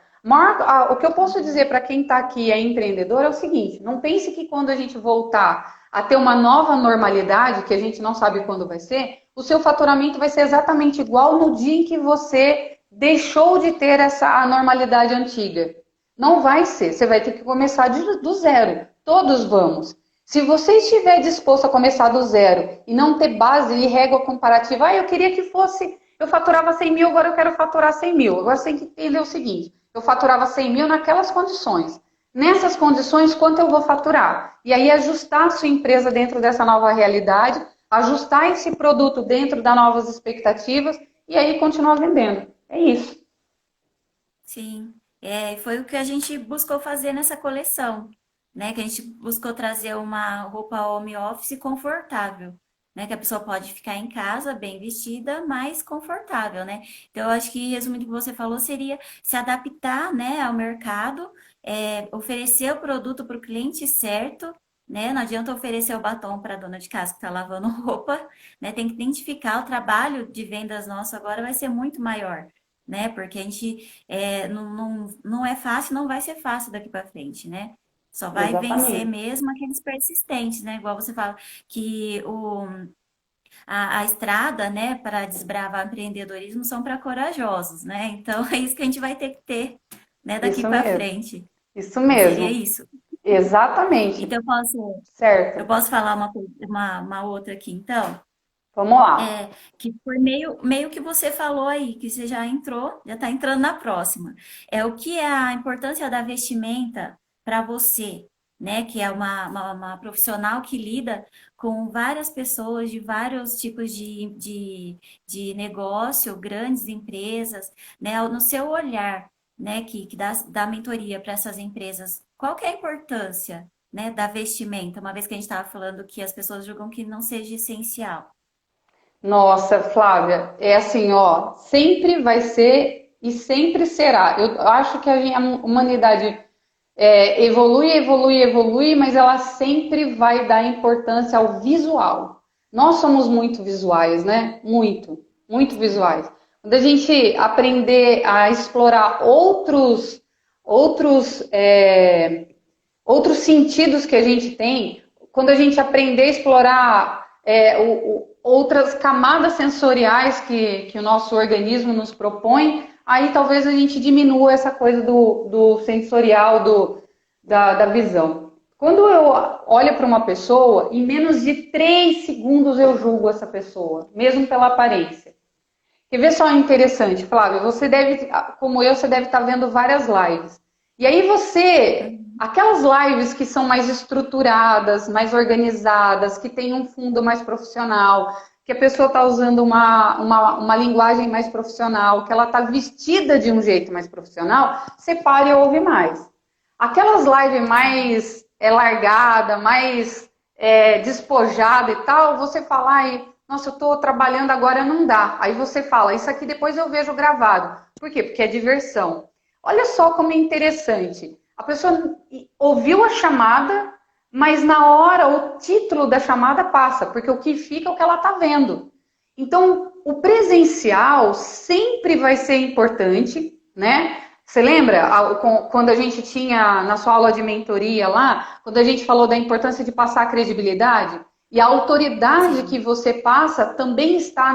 O que eu posso dizer para quem está aqui é empreendedor é o seguinte, não pense que quando a gente voltar a ter uma nova normalidade, que a gente não sabe quando vai ser, o seu faturamento vai ser exatamente igual no dia em que você deixou de ter essa normalidade antiga. Não vai ser, você vai ter que começar do zero. Todos vamos. Se você estiver disposto a começar do zero e não ter base e régua comparativa, eu queria que fosse, eu faturava 100 mil, agora eu quero faturar 100 mil. Agora você tem que entender o seguinte, eu faturava 100 mil naquelas condições. Nessas condições, quanto eu vou faturar? E aí ajustar a sua empresa dentro dessa nova realidade, ajustar esse produto dentro das novas expectativas e aí continuar vendendo. É isso. Sim, foi o que a gente buscou fazer nessa coleção, né? Que a gente buscou trazer uma roupa home office confortável, né? Que a pessoa pode ficar em casa bem vestida, mas confortável, né? Então, eu acho que, resumindo o que você falou, seria se adaptar, né, ao mercado, oferecer o produto para o cliente certo, né? Não adianta oferecer o batom para a dona de casa que está lavando roupa, né? Tem que identificar o trabalho de vendas nosso agora vai ser muito maior, né? Porque a gente não é fácil, não vai ser fácil daqui para frente, né? Só vai vencer Exatamente. mesmo aqueles persistentes, né? Igual você fala que a estrada, né, para desbravar empreendedorismo são para corajosos, né? Então é isso que a gente vai ter, né, daqui Isso para mesmo. frente. Isso Seria mesmo. isso. Exatamente. Então eu Certo. posso falar uma outra aqui, então? Vamos lá. É, que foi meio que você falou aí, que você já entrou, já está entrando na próxima. É o que é a importância da vestimenta para você, né? Que é uma profissional que lida com várias pessoas de vários tipos de negócio, grandes empresas, né? No seu olhar, né? Que dá mentoria para essas empresas, qual que é a importância, né, da vestimenta? Uma vez que a gente estava falando que as pessoas julgam que não seja essencial. Nossa, Flávia, é assim, ó, sempre vai ser e sempre será. Eu acho que a humanidade evolui, evolui, evolui, mas ela sempre vai dar importância ao visual. Nós somos muito visuais, né? Muito, muito visuais. Quando a gente aprender a explorar outros, outros sentidos que a gente tem, quando a gente aprender a explorar outras camadas sensoriais que o nosso organismo nos propõe, aí talvez a gente diminua essa coisa do sensorial, da visão. Quando eu olho para uma pessoa, em menos de 3 segundos eu julgo essa pessoa, mesmo pela aparência. Quer ver só interessante, Flávio? Você deve, como eu, você deve estar vendo várias lives. E aí você, aquelas lives que são mais estruturadas, mais organizadas, que tem um fundo mais profissional, que a pessoa está usando uma linguagem mais profissional, que ela está vestida de um jeito mais profissional, você para e ouve mais. Aquelas lives mais largada, mais despojada e tal, você fala, ai, nossa, eu estou trabalhando agora, não dá. Aí você fala, isso aqui depois eu vejo gravado. Por quê? Porque é diversão. Olha só como é interessante. A pessoa ouviu a chamada, mas na hora o título da chamada passa, porque o que fica é o que ela está vendo. Então, o presencial sempre vai ser importante, né? Você lembra quando a gente tinha na sua aula de mentoria lá, quando a gente falou da importância de passar a credibilidade? E a autoridade que Sim, você passa também está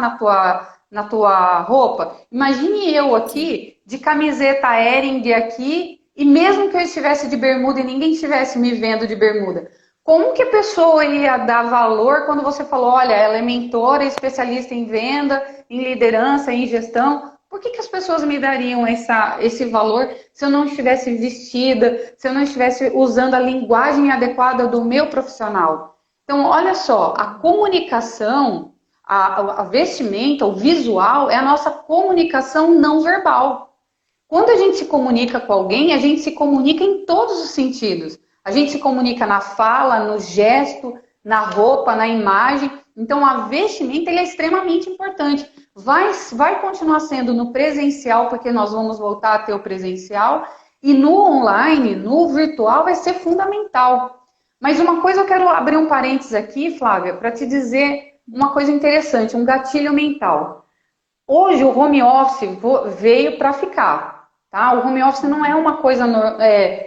na tua roupa. Imagine eu sim. aqui, de camiseta Hering aqui, e mesmo que eu estivesse de bermuda e ninguém estivesse me vendo de bermuda, como que a pessoa ia dar valor quando você falou, olha, ela é mentora, especialista em venda, em liderança, em gestão? Por que as pessoas me dariam esse valor se eu não estivesse vestida, se eu não estivesse usando a linguagem adequada do meu profissional? Então, olha só, a comunicação, a vestimenta, o visual é a nossa comunicação não verbal. Quando a gente se comunica com alguém, a gente se comunica em todos os sentidos. A gente se comunica na fala, no gesto, na roupa, na imagem. Então, a vestimenta é extremamente importante. Vai continuar sendo no presencial, porque nós vamos voltar a ter o presencial, e no online, no virtual, vai ser fundamental. Mas uma coisa eu quero abrir um parênteses aqui, Flávia, para te dizer uma coisa interessante, um gatilho mental. Hoje o home office veio para ficar, tá? O home office não é uma coisa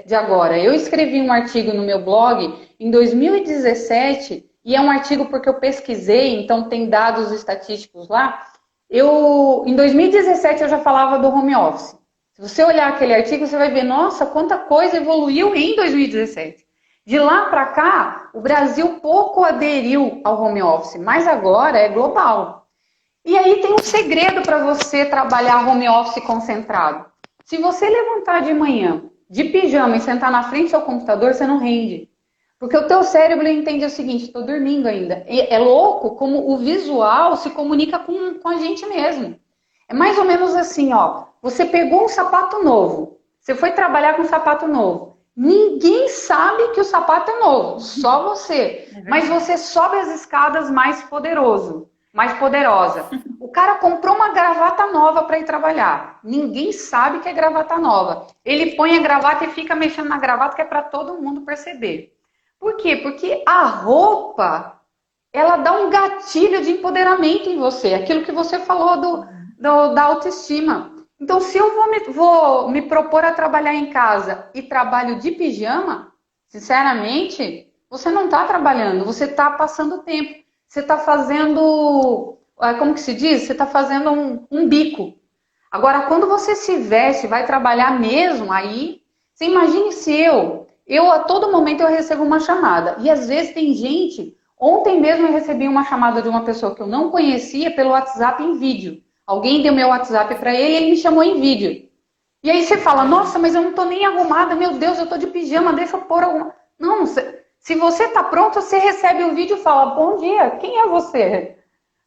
de agora. Eu escrevi um artigo no meu blog em 2017 e é um artigo porque eu pesquisei, então tem dados estatísticos lá. Em 2017 eu já falava do home office. Se você olhar aquele artigo, você vai ver, nossa, quanta coisa evoluiu em 2017. De lá para cá, o Brasil pouco aderiu ao home office, mas agora é global. E aí tem um segredo para você trabalhar home office concentrado. Se você levantar de manhã de pijama e sentar na frente do seu computador, você não rende. Porque o teu cérebro entende o seguinte, estou dormindo ainda. E é louco como o visual se comunica com a gente mesmo. É mais ou menos assim, ó. Você pegou um sapato novo. Você foi trabalhar com um sapato novo. Ninguém sabe que o sapato é novo, só você. Mas você sobe as escadas mais poderoso, mais poderosa. O cara comprou uma gravata nova para ir trabalhar. Ninguém sabe que é gravata nova. Ele põe a gravata e fica mexendo na gravata que é para todo mundo perceber. Por quê? Porque a roupa, ela dá um gatilho de empoderamento em você. Aquilo que você falou da autoestima. Então, se eu vou me propor a trabalhar em casa e trabalho de pijama, sinceramente, você não está trabalhando, você está passando tempo. Você está fazendo, como que se diz? Você está fazendo um bico. Agora, quando você se veste, vai trabalhar mesmo, aí, você imagine se eu a todo momento eu recebo uma chamada. E às vezes tem gente, ontem mesmo eu recebi uma chamada de uma pessoa que eu não conhecia pelo WhatsApp em vídeo. Alguém deu meu WhatsApp para ele e ele me chamou em vídeo. E aí você fala, nossa, mas eu não tô nem arrumada, meu Deus, eu tô de pijama, deixa eu pôr alguma... Não, se você tá pronto, você recebe o vídeo e fala, bom dia, quem é você?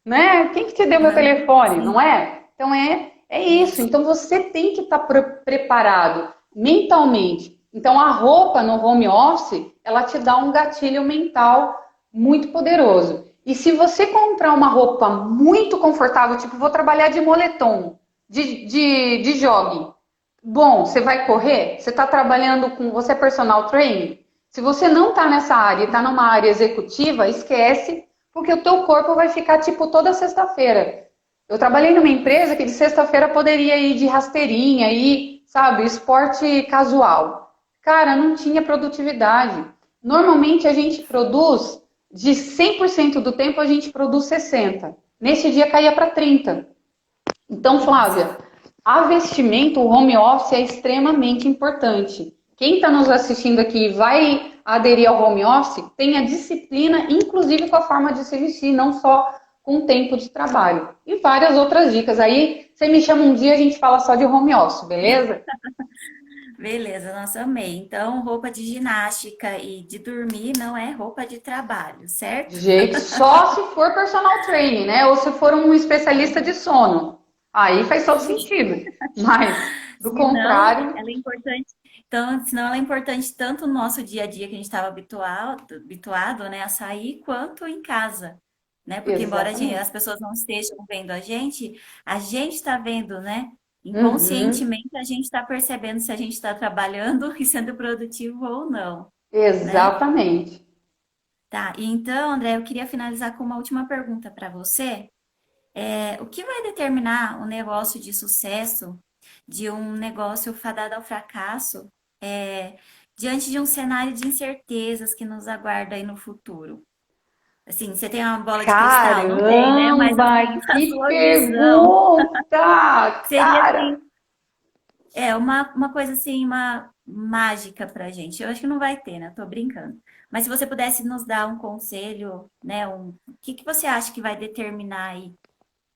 Né? Quem que te deu meu telefone, não é? Então é isso. Então você tem que estar preparado mentalmente. Então a roupa no home office, ela te dá um gatilho mental muito poderoso. E se você comprar uma roupa muito confortável, tipo, vou trabalhar de moletom, de jogging, bom, você vai correr? Você está trabalhando com... Você é personal trainer? Se você não está nessa área e está numa área executiva, esquece, porque o teu corpo vai ficar tipo toda sexta-feira. Eu trabalhei numa empresa que de sexta-feira poderia ir de rasteirinha, ir, sabe, esporte casual. Cara, não tinha produtividade. Normalmente a gente produz, de 100% do tempo a gente produz 60%. Nesse dia caía para 30%. Então, Flávia, a vestimenta, o home office é extremamente importante. Quem está nos assistindo aqui e vai aderir ao home office, tenha disciplina, inclusive com a forma de se vestir, não só com o tempo de trabalho. E várias outras dicas. Aí, você me chama um dia, a gente fala só de home office, beleza? Beleza, nossa, amei. Então, roupa de ginástica e de dormir não é roupa de trabalho, De certo? jeito, só se for personal training, né? Ou se for um especialista de sono. Aí faz todo sentido. Mas, do Senão, contrário, ela é importante. Então, senão ela é importante tanto no nosso dia a dia que a gente estava habituado, né, a sair, quanto em casa, né? Porque embora as exatamente. pessoas não estejam vendo a gente está vendo, né? Uhum, Inconscientemente a gente está percebendo se a gente está trabalhando e sendo produtivo ou não, né? exatamente. Tá, e então, André, eu queria finalizar com uma última pergunta para você. O que vai determinar o negócio de sucesso de um negócio fadado ao fracasso é, diante de um cenário de incertezas que nos aguarda aí no futuro? Assim, você tem uma bola de cristal? Não tem, né? Mas assim, Caramba, a que sua visão pergunta, seria cara. assim, uma coisa assim, uma mágica pra gente. Eu acho que não vai ter, né? Eu tô brincando. Mas se você pudesse nos dar um conselho, né? O que você acha que vai determinar aí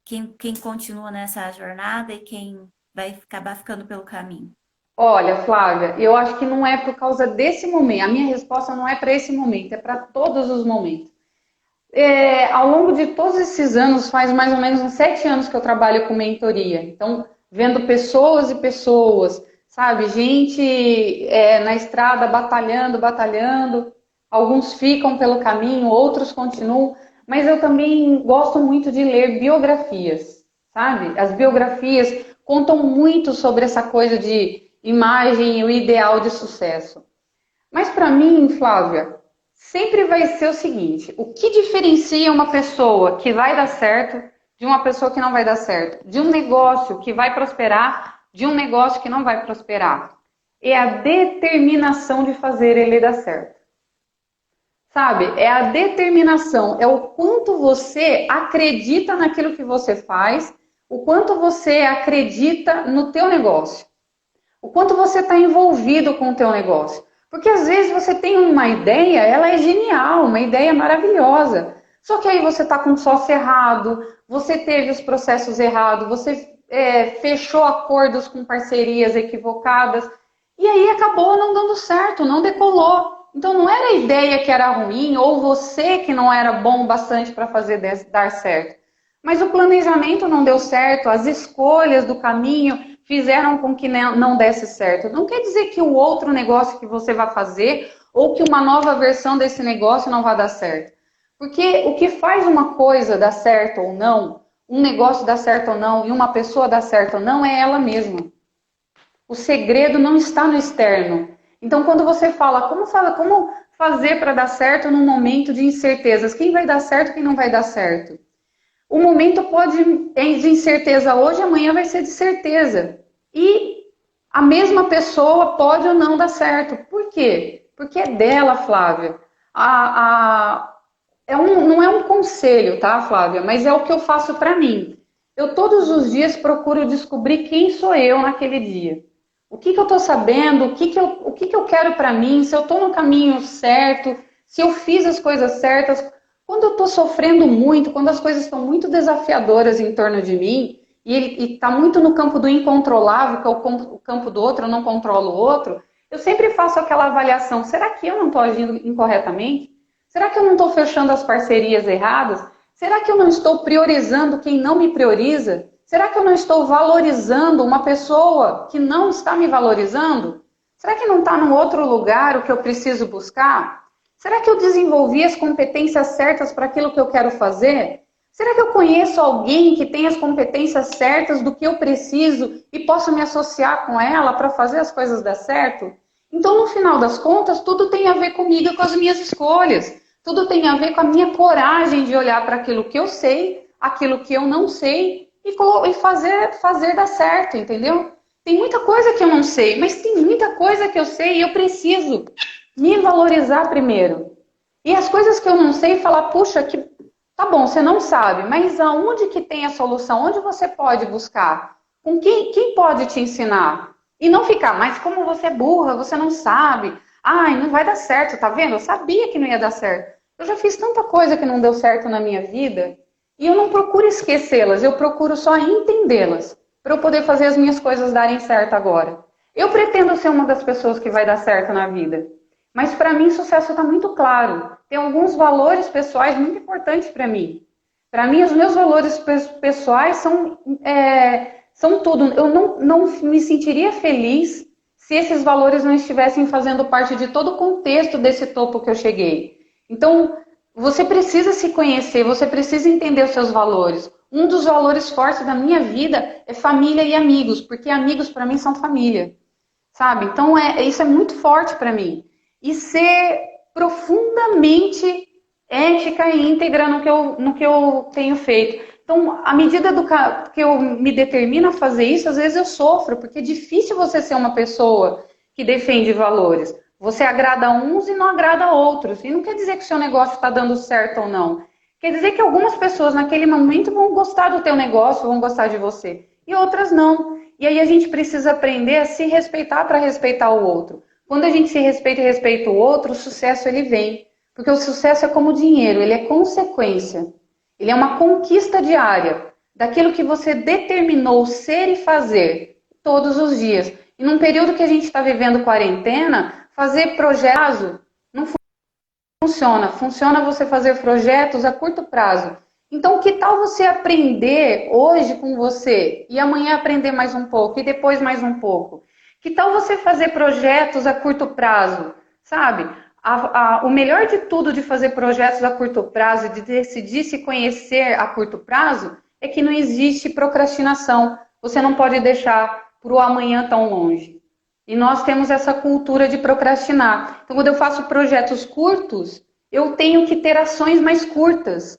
quem continua nessa jornada e quem vai acabar ficando pelo caminho? Olha, Flávia, eu acho que não é por causa desse momento. A minha resposta não é para esse momento, é para todos os momentos. Ao longo de todos esses anos, faz mais ou menos uns 7 anos que eu trabalho com mentoria. Então, vendo pessoas e pessoas, sabe? Gente na estrada batalhando, batalhando. Alguns ficam pelo caminho, outros continuam. Mas eu também gosto muito de ler biografias, sabe? As biografias contam muito sobre essa coisa de imagem e o ideal de sucesso. Mas para mim, Flávia, sempre vai ser o seguinte: o que diferencia uma pessoa que vai dar certo de uma pessoa que não vai dar certo? De um negócio que vai prosperar, de um negócio que não vai prosperar? É a determinação de fazer ele dar certo. Sabe? É a determinação, é o quanto você acredita naquilo que você faz, o quanto você acredita no teu negócio. O quanto você está envolvido com o teu negócio. Porque às vezes você tem uma ideia, ela é genial, uma ideia maravilhosa. Só que aí você está com o sócio errado, você teve os processos errados, você fechou acordos com parcerias equivocadas, e aí acabou não dando certo, não decolou. Então não era a ideia que era ruim, ou você que não era bom bastante para fazer dar certo. Mas o planejamento não deu certo, as escolhas do caminho fizeram com que não desse certo. Não quer dizer que o outro negócio que você vai fazer, ou que uma nova versão desse negócio não vai dar certo. Porque o que faz uma coisa dar certo ou não, um negócio dar certo ou não, e uma pessoa dar certo ou não, é ela mesma. O segredo não está no externo. Então, quando você fala como fazer para dar certo num momento de incertezas, quem vai dar certo, quem não vai dar certo? O momento pode é de incerteza hoje, amanhã vai ser de certeza. E a mesma pessoa pode ou não dar certo. Por quê? Porque é dela, Flávia. Não é um conselho, tá, Flávia? Mas é o que eu faço para mim. Eu todos os dias procuro descobrir quem sou eu naquele dia. O que eu estou sabendo, o que eu quero para mim, se eu estou no caminho certo, se eu fiz as coisas certas. Quando eu estou sofrendo muito, quando as coisas estão muito desafiadoras em torno de mim, e está muito no campo do incontrolável, que é o campo do outro, eu não controlo o outro, eu sempre faço aquela avaliação, será que eu não estou agindo incorretamente? Será que eu não estou fechando as parcerias erradas? Será que eu não estou priorizando quem não me prioriza? Será que eu não estou valorizando uma pessoa que não está me valorizando? Será que não está num outro lugar o que eu preciso buscar? Será que eu desenvolvi as competências certas para aquilo que eu quero fazer? Será que eu conheço alguém que tem as competências certas do que eu preciso e posso me associar com ela para fazer as coisas dar certo? Então, no final das contas, tudo tem a ver comigo e com as minhas escolhas. Tudo tem a ver com a minha coragem de olhar para aquilo que eu sei, aquilo que eu não sei e fazer dar certo, entendeu? Tem muita coisa que eu não sei, mas tem muita coisa que eu sei e eu preciso me valorizar primeiro. E as coisas que eu não sei, falar, puxa, tá bom, você não sabe, mas aonde que tem a solução? Onde você pode buscar? Com quem pode te ensinar? E não ficar, mas como você é burra, você não sabe. Ai, não vai dar certo, tá vendo? Eu sabia que não ia dar certo. Eu já fiz tanta coisa que não deu certo na minha vida. E eu não procuro esquecê-las, eu procuro só entendê-las. Para eu poder fazer as minhas coisas darem certo agora. Eu pretendo ser uma das pessoas que vai dar certo na vida. Mas para mim, sucesso está muito claro. Tem alguns valores pessoais muito importantes para mim. Para mim, os meus valores pessoais são tudo. Eu não me sentiria feliz se esses valores não estivessem fazendo parte de todo o contexto desse topo que eu cheguei. Então, você precisa se conhecer, você precisa entender os seus valores. Um dos valores fortes da minha vida é família e amigos, porque amigos para mim são família, sabe? Então, isso é muito forte para mim. E ser profundamente ética e íntegra no que eu tenho feito. Então, à medida que eu me determino a fazer isso, às vezes eu sofro, porque é difícil você ser uma pessoa que defende valores. Você agrada uns e não agrada outros. E não quer dizer que o seu negócio está dando certo ou não. Quer dizer que algumas pessoas naquele momento vão gostar do teu negócio, vão gostar de você. E outras não. E aí a gente precisa aprender a se respeitar para respeitar o outro. Quando a gente se respeita e respeita o outro, o sucesso ele vem. Porque o sucesso é como o dinheiro, ele é consequência. Ele é uma conquista diária daquilo que você determinou ser e fazer todos os dias. E num período que a gente está vivendo quarentena, fazer projetos não funciona. Funciona você fazer projetos a curto prazo. Então, que tal você aprender hoje com você e amanhã aprender mais um pouco e depois mais um pouco? Que tal você fazer projetos a curto prazo, sabe? O melhor de tudo de fazer projetos a curto prazo, de decidir se conhecer a curto prazo, é que não existe procrastinação. Você não pode deixar para o amanhã tão longe. E nós temos essa cultura de procrastinar. Então, quando eu faço projetos curtos, eu tenho que ter ações mais curtas.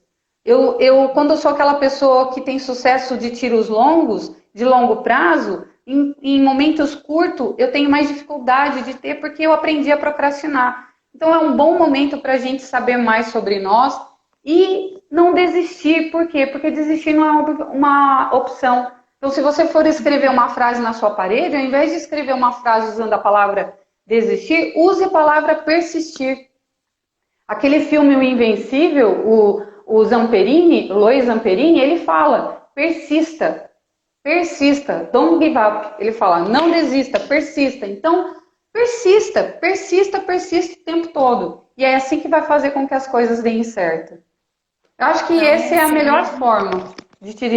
Quando eu sou aquela pessoa que tem sucesso de tiros longos, de longo prazo, em momentos curtos, eu tenho mais dificuldade de ter porque eu aprendi a procrastinar. Então, é um bom momento para a gente saber mais sobre nós e não desistir. Por quê? Porque desistir não é uma opção. Então, se você for escrever uma frase na sua parede, ao invés de escrever uma frase usando a palavra desistir, use a palavra persistir. Aquele filme O Invencível, o Zamperini, Lois Zamperini, ele fala, persista, persista, don't give up. Ele fala, não desista, persista. Então, persista, persista, persista o tempo todo. E é assim que vai fazer com que as coisas deem certo. Eu acho que Então, essa é o a melhor segredo. forma de te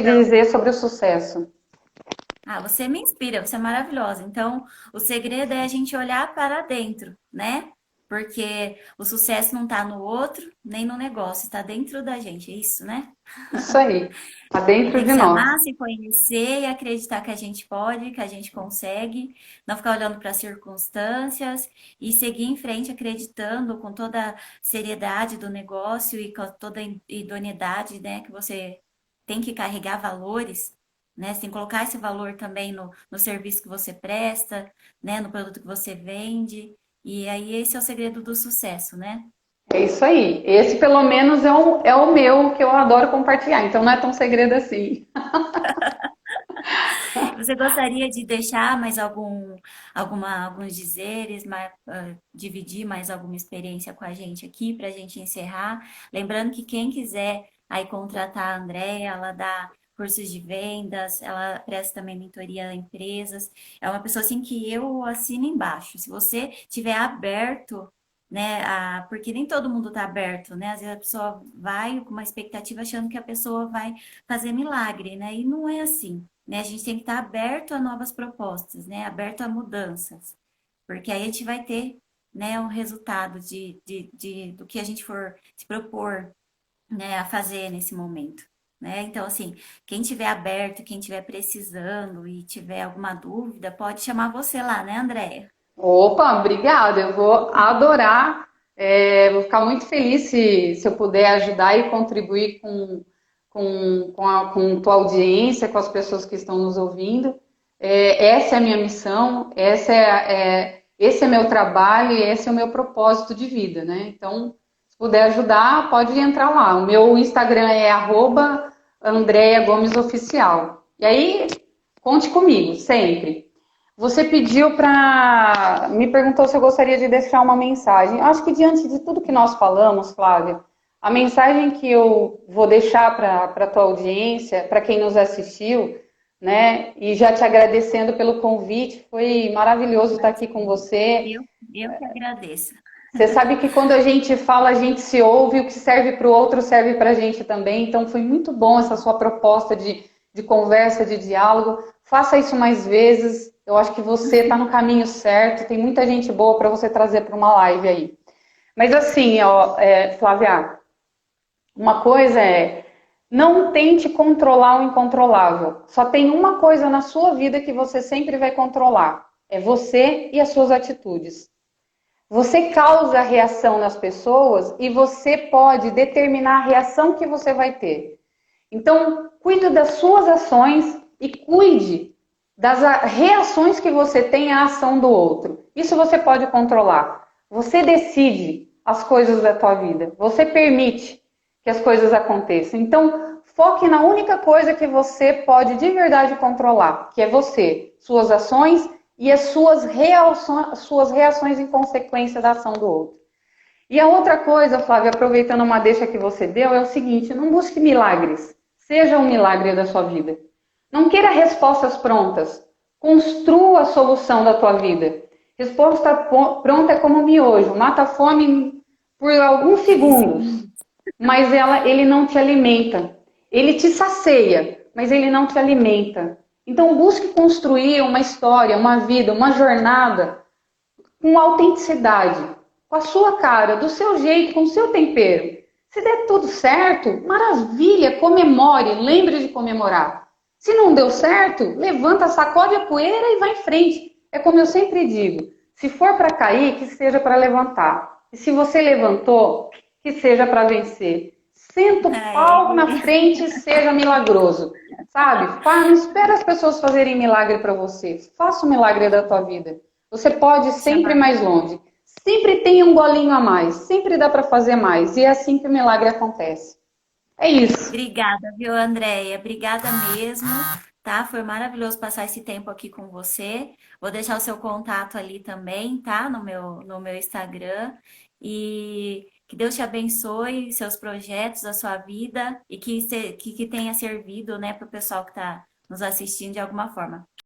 dizer sobre o sucesso. Ah, você me inspira, você é maravilhosa. Então, o segredo é a gente olhar para dentro, né? Porque o sucesso não está no outro, nem no negócio, está dentro da gente, é isso, né? Isso aí, tá A gente dentro tem que de se nós. amar, se conhecer e acreditar que a gente pode, que a gente consegue, não ficar olhando para as circunstâncias e seguir em frente acreditando com toda a seriedade do negócio e com toda a idoneidade, né, que você tem que carregar valores, né? Você tem que colocar esse valor também no serviço que você presta, né, no produto que você vende. E aí esse é o segredo do sucesso, né? É isso aí. Esse, pelo menos, é o meu que eu adoro compartilhar. Então, não é tão segredo assim. Você gostaria de deixar mais alguns dizeres, dividir mais alguma experiência com a gente aqui para a gente encerrar? Lembrando que quem quiser aí contratar a Andréia, ela dá cursos de vendas, ela presta também mentoria a empresas. É uma pessoa assim que eu assino embaixo. Se você tiver aberto, né, porque nem todo mundo está aberto, né? Às vezes a pessoa vai com uma expectativa achando que a pessoa vai fazer milagre, né? E não é assim, né? A gente tem que estar aberto a novas propostas, né? Aberto a mudanças, porque aí a gente vai ter, né, um resultado do que a gente for se propor, né, a fazer nesse momento, né? Então, assim, quem tiver aberto, quem tiver precisando e tiver alguma dúvida, pode chamar você lá, né, Andréia? Opa, obrigada. Eu vou adorar. Vou ficar muito feliz se eu puder ajudar e contribuir com tua audiência, com as pessoas que estão nos ouvindo. Essa é a minha missão, esse é meu trabalho e esse é o meu propósito de vida, né? Então, se puder ajudar, pode entrar lá. O meu Instagram é @AndreaGomesOficial. E aí, conte comigo, sempre. Você pediu para. Me perguntou se eu gostaria de deixar uma mensagem. Eu acho que diante de tudo que nós falamos, Flávia, a mensagem que eu vou deixar para a tua audiência, para quem nos assistiu, né? E já te agradecendo pelo convite, foi maravilhoso estar aqui com você. Eu, eu que agradeço. Você sabe que quando a gente fala, a gente se ouve, o que serve para o outro serve para a gente também. Então foi muito bom essa sua proposta de conversa, de diálogo. Faça isso mais vezes. Eu acho que você está no caminho certo. Tem muita gente boa para você trazer para uma live aí. Mas assim, ó, Flávia, uma coisa é não tente controlar o incontrolável. Só tem uma coisa na sua vida que você sempre vai controlar. É você e as suas atitudes. Você causa reação nas pessoas e você pode determinar a reação que você vai ter. Então, cuide das suas ações e cuide das reações que você tem à ação do outro. Isso você pode controlar. Você decide as coisas da tua vida. Você permite que as coisas aconteçam. Então, foque na única coisa que você pode de verdade controlar, que é você, suas ações e as suas reações em consequência da ação do outro. E a outra coisa, Flávia, aproveitando uma deixa que você deu, é o seguinte: não busque milagres. Seja um milagre da sua vida. Não queira respostas prontas. Construa a solução da tua vida. Resposta pronta é como miojo, mata a fome por alguns segundos, mas ele não te alimenta. Ele te sacia, mas ele não te alimenta. Então busque construir uma história, uma vida, uma jornada com autenticidade, com a sua cara, do seu jeito, com o seu tempero. Se der tudo certo, maravilha, comemore, lembre de comemorar. Se não deu certo, levanta, sacode a poeira e vai em frente. É como eu sempre digo, se for para cair, que seja para levantar. E se você levantou, que seja para vencer. Senta o pau na Aê. frente e seja milagroso. Sabe? Não espera as pessoas fazerem milagre para você. Faça o milagre da tua vida. Você pode sempre ir Chamar. mais longe. Sempre tem um golinho a mais. Sempre dá para fazer mais. E é assim que o milagre acontece. É isso. Obrigada, viu, Andréia? Obrigada mesmo. tá? Foi maravilhoso passar esse tempo aqui com você. Vou deixar o seu contato ali também, tá? No meu Instagram. E que Deus te abençoe, seus projetos, a sua vida e que tenha servido, né, para o pessoal que está nos assistindo de alguma forma.